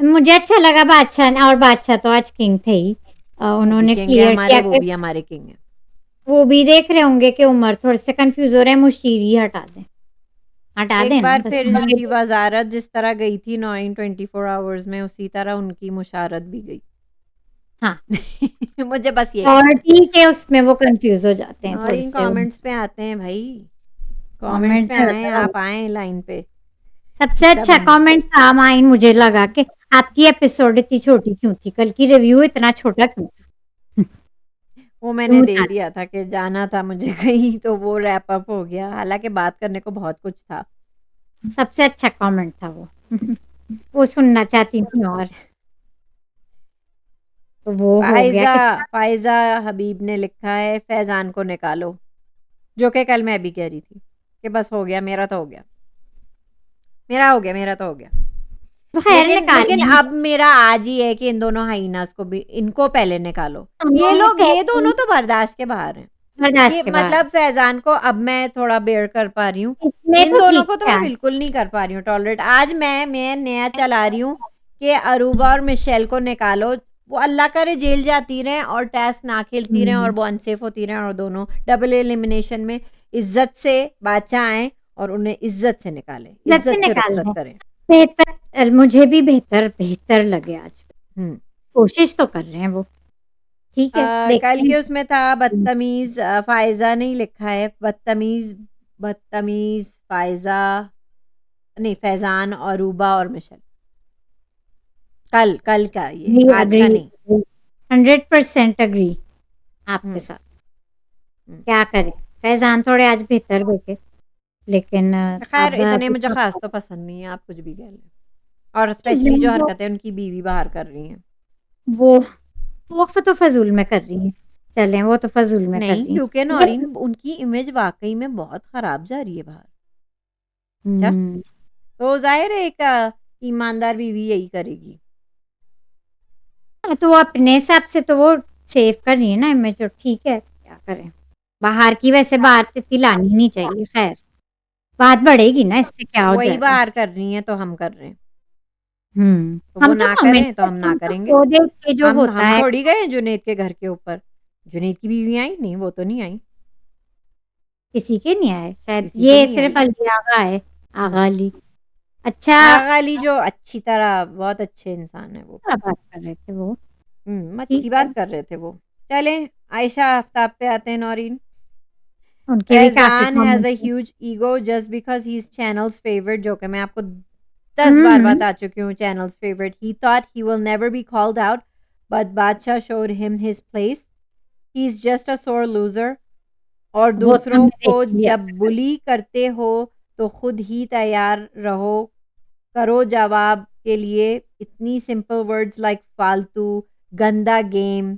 मुझे अच्छा लगा बादशाह ने, और बादशाह तो आज किंग थे ही। वो भी उन्होंने किंग है क्लियर हमारे, किया वो कि भी हमारे किंग है। वो भी देख रहे होंगे कि उमर थोड़े से कंफ्यूज हो रहे हैं, मुशीर ही हटा दें। हटा एक देना बार बस फिर मुझे उनकी भी। वजारत जिस तरह गई थी नौरीन 24 आवर्स में, उसी तरह उनकी मुशारत भी गई। हाँ, मुझे बस ये और कहना है। ठीक है, उसमें वो कंफ्यूज हो जाते हैं थोड़े नौरीन से। कमेंट्स पे आते हैं भाई, कमेंट्स कमेंट्स पे आए, आप आए लाइन पे। सबसे सब अच्छा कमेंट था माइन, मुझे लगा कि आपकी एपिसोड इतनी छोटी क्यों थी, कल की रिव्यू इतना छोटा क्यों था। वो मैंने क्यों दे था? दिया था कि जाना था मुझे कहीं, तो वो रैप अप हो गया, हालांकि बात करने को बहुत कुछ था। सबसे अच्छा कमेंट था वो। वो सुनना चाहती थी, और तो वो हो गया फायजा किसका। फायजा हबीब ने लिखा है, फैजान को निकालो, जो कि कल मैं भी कह रही थी कि बस हो गया, मेरा तो हो गया, मेरा हो गया, मेरा तो हो गया। तो खैर लेकिन निकाल लेकिन लेंगे। अब मेरा आज ही है कि इन दोनों हाइनास को भी, इनको पहले निकालो। ये वो लोग, ये कहती दोनों तो बर्दाश्त के बाहर हैं। बर्दाश्त ये के बाद मतलब फैजान को अब मैं थोड़ा बेयर कर पा रही हूँ, इसमें इन तो दोनों ठीक को तो है। मैं बिल्कुल नहीं कर पा रही हूँ टॉलरेट। आज मैं नया चला रही हूँ कि अरूबा और मिशेल को निकालो, वो अल्लाह करे जेल जाती रहें और टेस्ट ना खेलती रहें और वो अनसेफ होती रहें, और दोनों डबल एलिमिनेशन में इज्जत से बादशाह आए और उन्हें इज्जत से निकालें, इज्जत से इज्जत से निकाल रुखसत दें। करें। बेहतर, मुझे भी बेहतर बेहतर लगे आज। हम्म। कोशिश तो कर रहे हैं वो। ठीक है, कल देखते के हैं। उसमें था बदतमीज, फायजा नहीं लिखा है, बदतमीज, बदतमीज फायजा, नहीं फैजान और रूबा और मिशेल। कल कल का ये है, आज अग्री का नहीं। 100% अग्री आपके हम्म। साथ। हम्म। क्या करें, फैजान थोड़े आज बेहतर देखे, लेकिन खैर अब इतने अभी मुझे तो खास तो पसंद नहीं है, आप कुछ भी कह लें, और स्पेशली जो हरकतें उनकी बीवी बाहर कर रही हैं। वो वो तो फजूल में कर रही है। चलें, वो तो फजूल में कर नहीं, रही क्योंकि है। नौरीन उनकी इमेज वाकई में बहुत खराब जा रही है बाहर। अच्छा, हम्म, तो जाहिर है एक ईमानदार बीवी यही करेगी। हाँ, तो वो अपने हिसाब से तो वो सेव कर रही है ना इमेज, तो ठीक है, क्या करें। बाहर की वैसे बात इतनी लानी नहीं चाहिए। खैर, बात बढ़ेगी ना, इससे क्या हो वही जाएगा। बाहर कर रही हैं तो हम कर रहे हैं, तो वो हम तो ना कमेंट करें तो हम करते हैं, ना हम तो करेंगे। शो देख के जो होता हम है। थोड़ी गए जुनैद के घर के ऊपर, जुनैद की बीवी आई नहीं, वो तो नहीं आई, किसी के नहीं आए शायद, किसी के ये नहीं सिर्फ आई। अली आगा है। हम्म। आगा अली। अच्छा। आगा अली जो अच्छी तरह, बहुत अच्छे इंसान है वो। क्या बात कर रहे थे वो। अच्छी ठीक है, बात कर रहे थे वो। चलें, आयशा आफ्ताब पे आते हैं नौरीन। उनके भी काफी फैजान हैज अ कमेंट है। Huge ego just because he is channels favourite, जो कि मैं आपको 10 बार हम्म, बता चुकी हूँ, channels favourite. He thought he will never be called out, but Badshah showed him his place, he is just a sore loser. और वो तो दूसरों हमने देख को लिया। जब बुली करते हो तो खुद ही तैयार रहो, करो जवाब के लिए। इतनी सिंपल वर्ड्स लाइक फालतू, गंदा गेम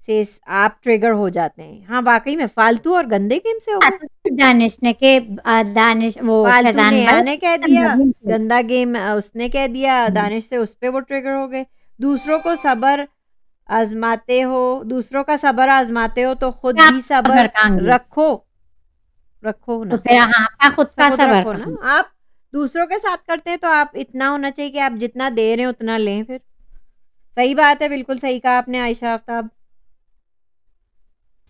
से आप ट्रिगर हो जाते हैं। हाँ वाकई में फालतू और गंदे गेम से हो गए। दानिश ने के दानिश वो फालतू फैजान नेहा भाई ने कह दिया, अंदर ही निकल। गंदा गेम उसने कह दिया, हम्म, दानिश से उस पे वो ट्रिगर हो गए। दूसरों को सब्र आजमाते हो, दूसरों का सब्र आजमाते हो तो खुद आप भी सबर सब्र खांगी रखो, रखो तो ना, फिर हाँ, आप खुद तो का खुद सबर रखो ना। खांगी। आप दूसरों के साथ करते हैं तो आप इतना होना चाहिए कि आप जितना दे रहे हैं उतना लें फिर। सही बात है, बिल्कुल सही कहा आपने आयशा आफ्ताब।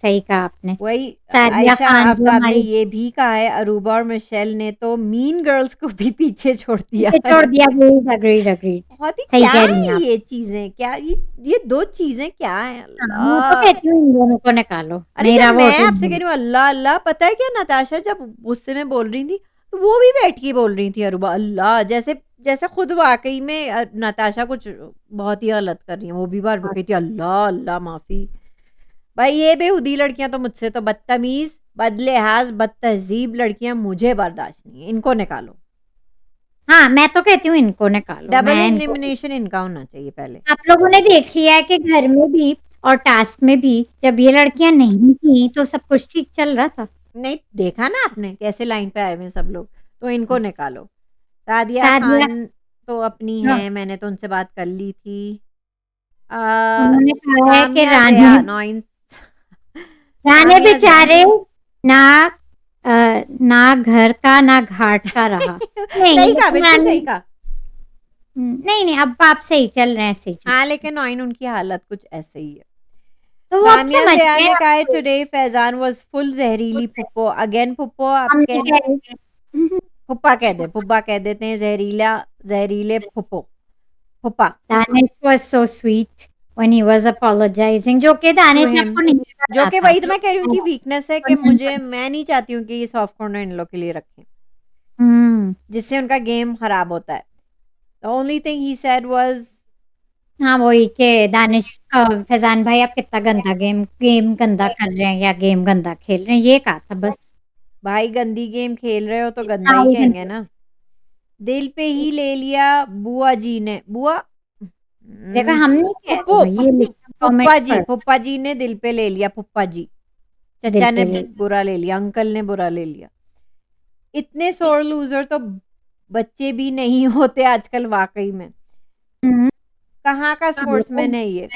सही कहा आपने। वही सादिया आयशा खान जो आफ्ताब ने हमारी ये भी कहा है, अरूबा और मिशेल ने तो मीन गर्ल्स को भी पीछे छोड़ दिया पीछे छोड़ है। दिया। Agreed agreed. बहुत ही, सही क्या कह रही है हैं आप। ये चीजें, क्या ये दो चीजें क्या है, हाँ, मैं तो अल्लाह। कहती हूँ इन दोनों को निकालो, अरे जब मेरा मैं वोट इन आपसे कह दोनों। रही हूँ अल्लाह अल्लाह, पता है क्या नताशा, जब गुस्से में बोल रही थी, तो वो भी बैठ के बोल रही थी अरूबा, अल्लाह, जैसे जैसे खुद वाकई में नताशा कुछ बहुत ही गलत कर रही है। वो भी बार कहती थी अल्लाह अल्लाह माफी। भाई ये बेहुदी लड़कियां तो मुझसे तो बदतमीज, बदलेहाज, बदतहजीब लड़कियां मुझे बर्दाश्त नहीं है, इनको निकालो। हाँ, मैं तो कहती हूँ इनको निकालो, डबल मैं इनको एलिमिनेशन इनका होना चाहिए पहले। आप लोगों ने देख लिया है कि घर में भी और टास्क में भी जब ये लड़कियां नहीं थी तो सब कुछ ठीक चल रहा था। नहीं देखा ना आपने कैसे लाइन पे आए हुए हैं सब लोग, तो इनको निकालो। सादिया सादिया खान तो अपनी हाँ, है, मैंने तो उनसे बात कर ली थी। उन्होंने कहा है कि सामिया राने जया नॉइंस राने सामिया बेचारे ना ना घर का ना घाट का रहा। नहीं सही कहा, लेकिन बिल्कुल रानी सही कहा। नहीं नहीं अब आप सही चल रहे हैं, सही चल हाँ लेकिन नॉइन उनकी हालत कुछ ऐसे ही है। तो वो अब सामिया समझ जया गए ने कहा है आपको। टुडे फैजान वाज फुल जहरीली पुप्पो अगेन। पुप्पो आप हमने कह, कह फुप्पा कह दे, फुप्पा कह देते हैं, जहरीला, जहरीले फुप्पो, फुप्पा Danish was so sweet when he was apologising, जो कि टू दानिश हिम। आपको नहीं जो करना कि था। वही तो मैं कह रही हूँ कि वीकनेस है कि मैं नहीं चाहती हूँ कि ये सॉफ्ट कॉर्नर इन लोग के लिए रखें, हम्म जिससे उनका गेम खराब होता है। The only thing he said was हाँ वही के दानिश फैजान भाई आप कितना गंदा गेम गेम गंदा कर रहे हैं या गेम गंदा खेल रहे हैं, ये कहा था बस। भाई गंदी गेम खेल रहे हो तो गंदा हाँ ही वही कहेंगे गंदा ना। दिल पे ही ले लिया बुआ जी ने, बुआ देखो हम नहीं कह रहे फुप्पो, भाई, ये लिखा फुप्पा कमेंट्स जी, पढ़ फुप्पा जी ने दिल पे ले लिया, फुप्पा जी, दिल चचा ने पे ले बुरा ले लिया, अंकल ने बुरा ले लिया। इतने सोर लूजर तो बच्चे भी नहीं होते आजकल वाकई में। हम्म, कहाँ का हाँ, वो तो स्पोर्ट्समैन है ये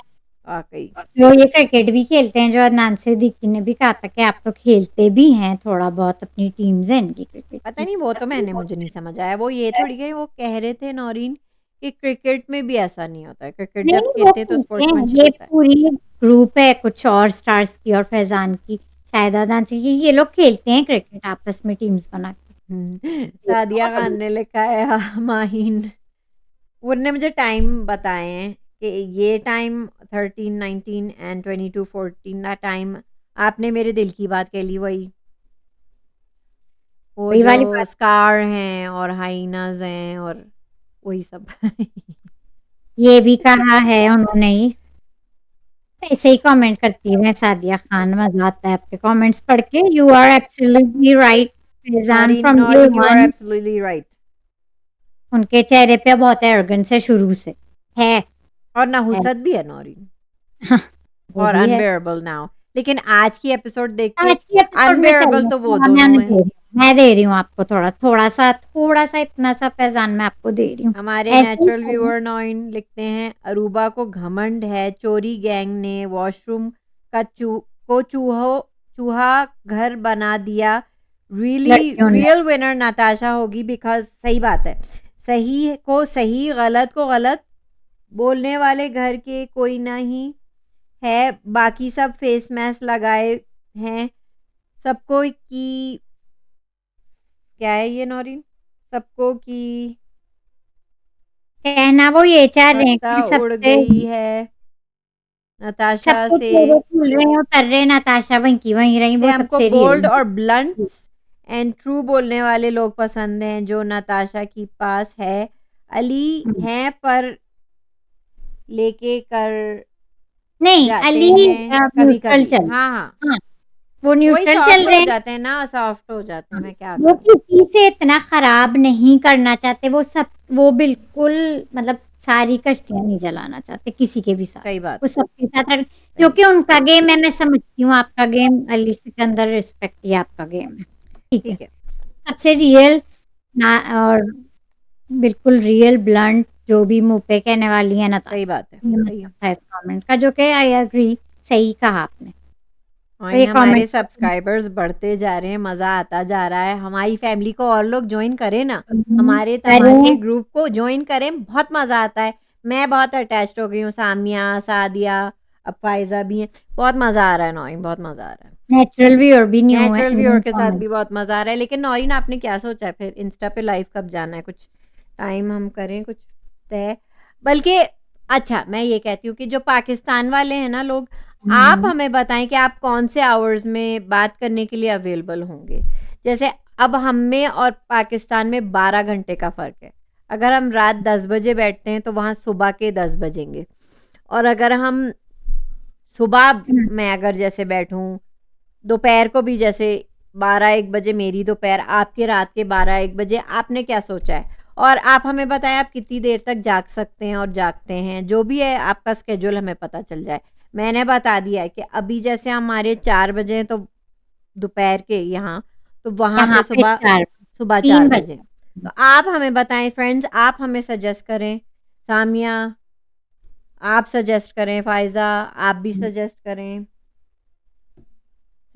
वाकई। जो ये क्रिकेट भी खेलते हैं, जो अदनान सिद्दीकी ने भी कहा था कि आप तो खेलते भी हैं थोड़ा बहुत, अपनी टीम्स हैं इनकी क्रिकेट पता की। नहीं वो तो मैंने मुझे नहीं समझ आया। वो ये थोड़ी कि वो कह रहे थे नौरीन कि क्रिकेट में भी ऐसा नहीं होता है, क्रिकेट जब नहीं वो खेलते हैं तो खेलते हैं, स्पोर्ट्समैनशिप ये होता है। पूरी ग्रुप है कुछ और स्टार्स की और फैजान की, शायद अदनान सिद्दीकी, ये लोग खेलते हैं क्रिकेट आपस में टीम्स बना के। सादिया खान ने लिखा है माहीन, उनने मुझे टाइम बताए हैं कि ये टाइम 13, 19 एंड 22, 14 का टाइम आपने मेरे दिल की बात कह ली। वही वो वही जो वाली बात, स्कार हैं और हाइनाज हैं और वही सब ये भी कहा है उन्होंने ही। ऐसे ही कमेंट करती है सादिया खान, मजा आता है आपके कमेंट्स पढ़ के। You are absolutely right Faizan Naureen, from day Naureen you are one. Absolutely right. उनके चेहरे पे बहुत एरोगेंस है शुरू से, है, और है। नहुसत भी है नौरीन, हाँ, वो और भी है। Unbearable now. लेकिन आज की एपिसोड देख के आज की एपिसोड में अनबेयरेबल चलिए तो वो थोड़ा दोनों हैं। मैं दे रही हूँ आपको थोड़ा सा इतना सा फैजान मैं आपको दे रही हूँ। हमारे ऐसे ही नेचुरल करो। व्यूअर नॉइन लिखते हैं अरूबा को घमंड है, चोरी गैंग ने वॉशरूम का चूहा घर बना दिया। रियली लड़कियों ने रियल विनर नाताशा होगी, बिकॉज सही बात है, सही को सही, गलत को गलत बोलने वाले घर के कोई नहीं है, बाकी सब फेस मास्क लगाए हैं। सबको की क्या है ये नौरीन, सबको की कहना वो ये चाह रहे हैं पता कि उड़ सबसे गई है नताशा सबको से। चेहरे खुल रहे हैं उतर रहे हैं, नाताशा वहीं की वहीं रही, से वो हमको सबसे रियल बोल्ड और ब्लंट्स एंड ट्रू बोलने वाले लोग पसंद हैं, जो नताशा की पास है। अली हैं पर लेके कर नहीं जाते अली हैं कभी न्यूट्रल कभी। चल, हाँ हाँ, हाँ वो वही न्यूट्रल चल सॉफ्ट रहे हो हैं। जाते हैं ना, सॉफ्ट हो जाते हैं, मैं क्या वो करूँ। किसी से इतना खराब नहीं करना चाहते, वो सब वो बिल्कुल मतलब सारी कश्तियां नहीं जलाना चाहते किसी के भी साथ, सही बात वो है, सबके साथ सही क्योंकि उनका गेम है, मैं समझती हूँ आपका गेम अली सिकंदर, रिस्पेक्ट ही आपका गेम है, ठीक है। ठीक है, सबसे रियल ना, और बिल्कुल रियल ब्लंट जो भी मुंह पे कहने वाली है सही नताशा, बात है, ये सही मतलब है। था इस कमेंट का, जो कि आई एग्री, सही कहा आपने। और तो ये हमारे कमेंट सब्सक्राइबर्स बढ़ते जा रहे हैं, मज़ा आता जा रहा है। हमारी फैमिली को और लोग ज्वाइन करें ना, हमारे तमाशे करें, ग्रुप को ज्वाइन करें, बहुत मज़ा आता है। मैं बहुत अटैच्ड हो गई हूँ, सामिया, सादिया, अब फायजा भी हैं, बहुत मज़ा आ रहा है नौरीन, बहुत मज़ा आ रहा है। नेचुरल व्यूअर भी न्यू है, नेचुरल व्यूअर न्यू के साथ कमेंट। भी बहुत मज़ा आ रहा है। लेकिन नौरीन आपने क्या सोचा है फिर, इंस्टा पे लाइव कब जाना है? कुछ टाइम हम करें कुछ तय। बल्कि अच्छा मैं ये कहती हूँ कि जो पाकिस्तान वाले हैं ना लोग, आप हमें बताएं कि आप कौन से आवर्स में बात करने के लिए अवेलेबल होंगे। जैसे अब हम में और पाकिस्तान में 12 घंटे का फ़र्क है। अगर हम रात 10 बजे बैठते हैं तो वहाँ सुबह के 10 बजेंगे, और अगर हम सुबह मैं अगर जैसे बैठूँ, दोपहर को भी जैसे 12-1 बजे मेरी दोपहर, आपके रात के 12-1 बजे, आपने क्या सोचा है? और आप हमें बताएं आप कितनी देर तक जाग सकते हैं और जागते हैं, जो भी है आपका स्केड्यूल हमें पता चल जाए। मैंने बता दिया है कि अभी जैसे हमारे 4 बजे हैं तो दोपहर के यहाँ, तो वहाँ यहाँ पे पे सुबह 4 सुबह 3 4 बजे। बजे। तो आप हमें बताएं फ्रेंड्स, आप हमें सजेस्ट करें। सामिया आप सजेस्ट करें, फ़ायज़ा आप भी सजेस्ट करें।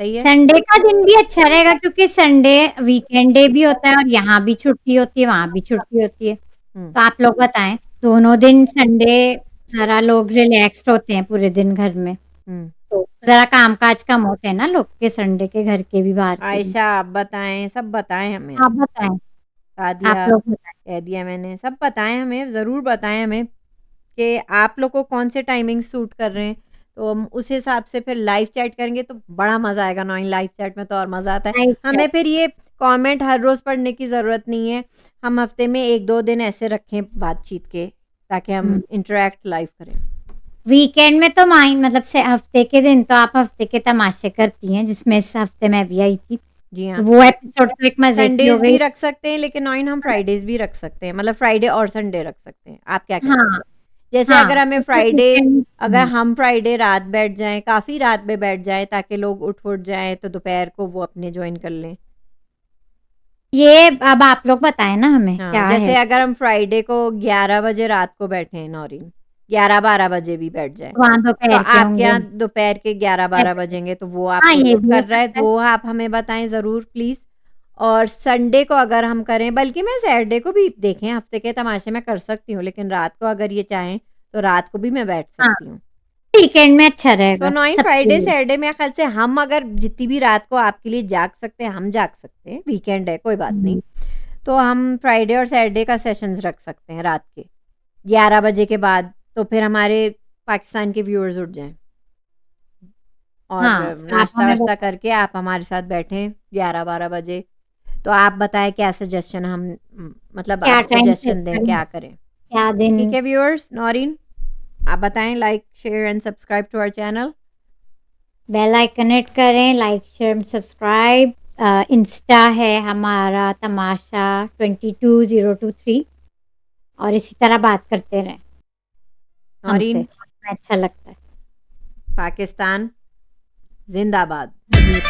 सही है? संडे का दिन भी अच्छा रहेगा क्योंकि संडे वीकेंड डे भी होता है और यहाँ भी छुट्टी होती है, वहाँ भी छुट्टी होती है। हुँ, तो आप लोग बताएं, दोनों दिन संडे जरा लोग रिलैक्स्ड होते हैं पूरे दिन घर में, हुँ। तो जरा काम काज कम होते हैं ना लोग के, संडे के, घर के भी बाहर के भी। आयशा आप बताएँ, सब बताएँ हमें आप। आप बताएं, आप सादिया लोग बताएं। कह दिया मैंने, सब बताएँ हमें, ज़रूर बताएँ हमें कि आप लोग को कौन से टाइमिंग सूट कर रहे हैं। तो हम उस हिसाब से फिर लाइव चैट करेंगे तो बड़ा मज़ा आएगा। नॉइन लाइव चैट में तो और मज़ा आता है। राइट, हमें फिर ये कमेंट हर रोज़ पढ़ने की ज़रूरत नहीं है। हम हफ्ते में 1-2 दिन ऐसे रखें बातचीत के, ताकि हम इंटरैक्ट लाइव करें। वीकेंड में तो माइन मतलब से हफ्ते के दिन तो आप हफ्ते के तमाशे करती हैं, जिसमें इस हफ्ते मैं भी आई थी, जी तो हाँ। वो एपिसोड तो एक मजे की हो संडेज़ भी गई। रख सकते हैं, लेकिन नॉइन हम फ्राइडेज़ भी रख सकते हैं। मतलब फ्राइडे और संडे रख सकते हैं। आप क्या कहते हैं? हाँ, जैसे अगर हाँ, हमें क्योंकि फ्राइडे, वीकेंड अगर हम फ्राइडे रात बैठ जाएँ, काफ़ी रात में बैठ जाएँ ताकि लोग उठ जाएँ, तो दोपहर को वो अपने जॉइन कर लें। ये अब आप लोग बताएं ना हमें हाँ, क्या है। जैसे अगर हम फ्राइडे को 11 बजे रात को बैठे नौरीन, 11-12 बजे भी बैठ जाएँ, वहाँ तो दोपहर के आपके होंगे। यहाँ दोपहर के 11-12 बजेंगे, तो वो हाँ, आपको ये सूट भी हो कर रहा है, सकता है। वो आप हमें बताएँ ज़रूर प्लीज़। और संडे को अगर हम करें, बल्कि मैं सैटरडे को भी देखें, हफ्ते के तमाशे मैं कर सकती हूँ, लेकिन रात को अगर ये चाहें, तो रात को भी मैं बैठ हाँ, सकती हूँ। वीकेंड में अच्छा तो रहेगा नॉइन सबके फ्राइडे लिए। सैटरडे मेरे ख्याल से हम अगर जितनी भी रात को आपके लिए जाग सकते हैं, हम जाग सकते हैं। वीकेंड है, कोई बात नहीं। हुँ, तो हम फ्राइडे और सैटरडे का सेशंस रख सकते हैं रात के 11 बजे के बाद, तो फिर हमारे पाकिस्तान के व्यूअर्स उठ जाएँ। और हाँ, तो आप हमें नाश्ता-वाश्ता करके आप हमारे साथ बैठें 11-12 बजे। तो आप बताएँ क्या सजेशन हम मतलब क्या आप टाइम सेट सजेशन दें, करें, क्या करें? क्या दिन। ठीक है व्यूअर्स, नौरीन आप बताएँ, like, share and subscribe to our channel. Bell icon hit करें, लाइक, शेयर, सब्सक्राइब। इंस्टा है हमारा तमाशा 22023, और इसी तरह बात करते रहें हमसे, नौरीन हमें अच्छा लगता है। पाकिस्तान ज़िंदाबाद। जी।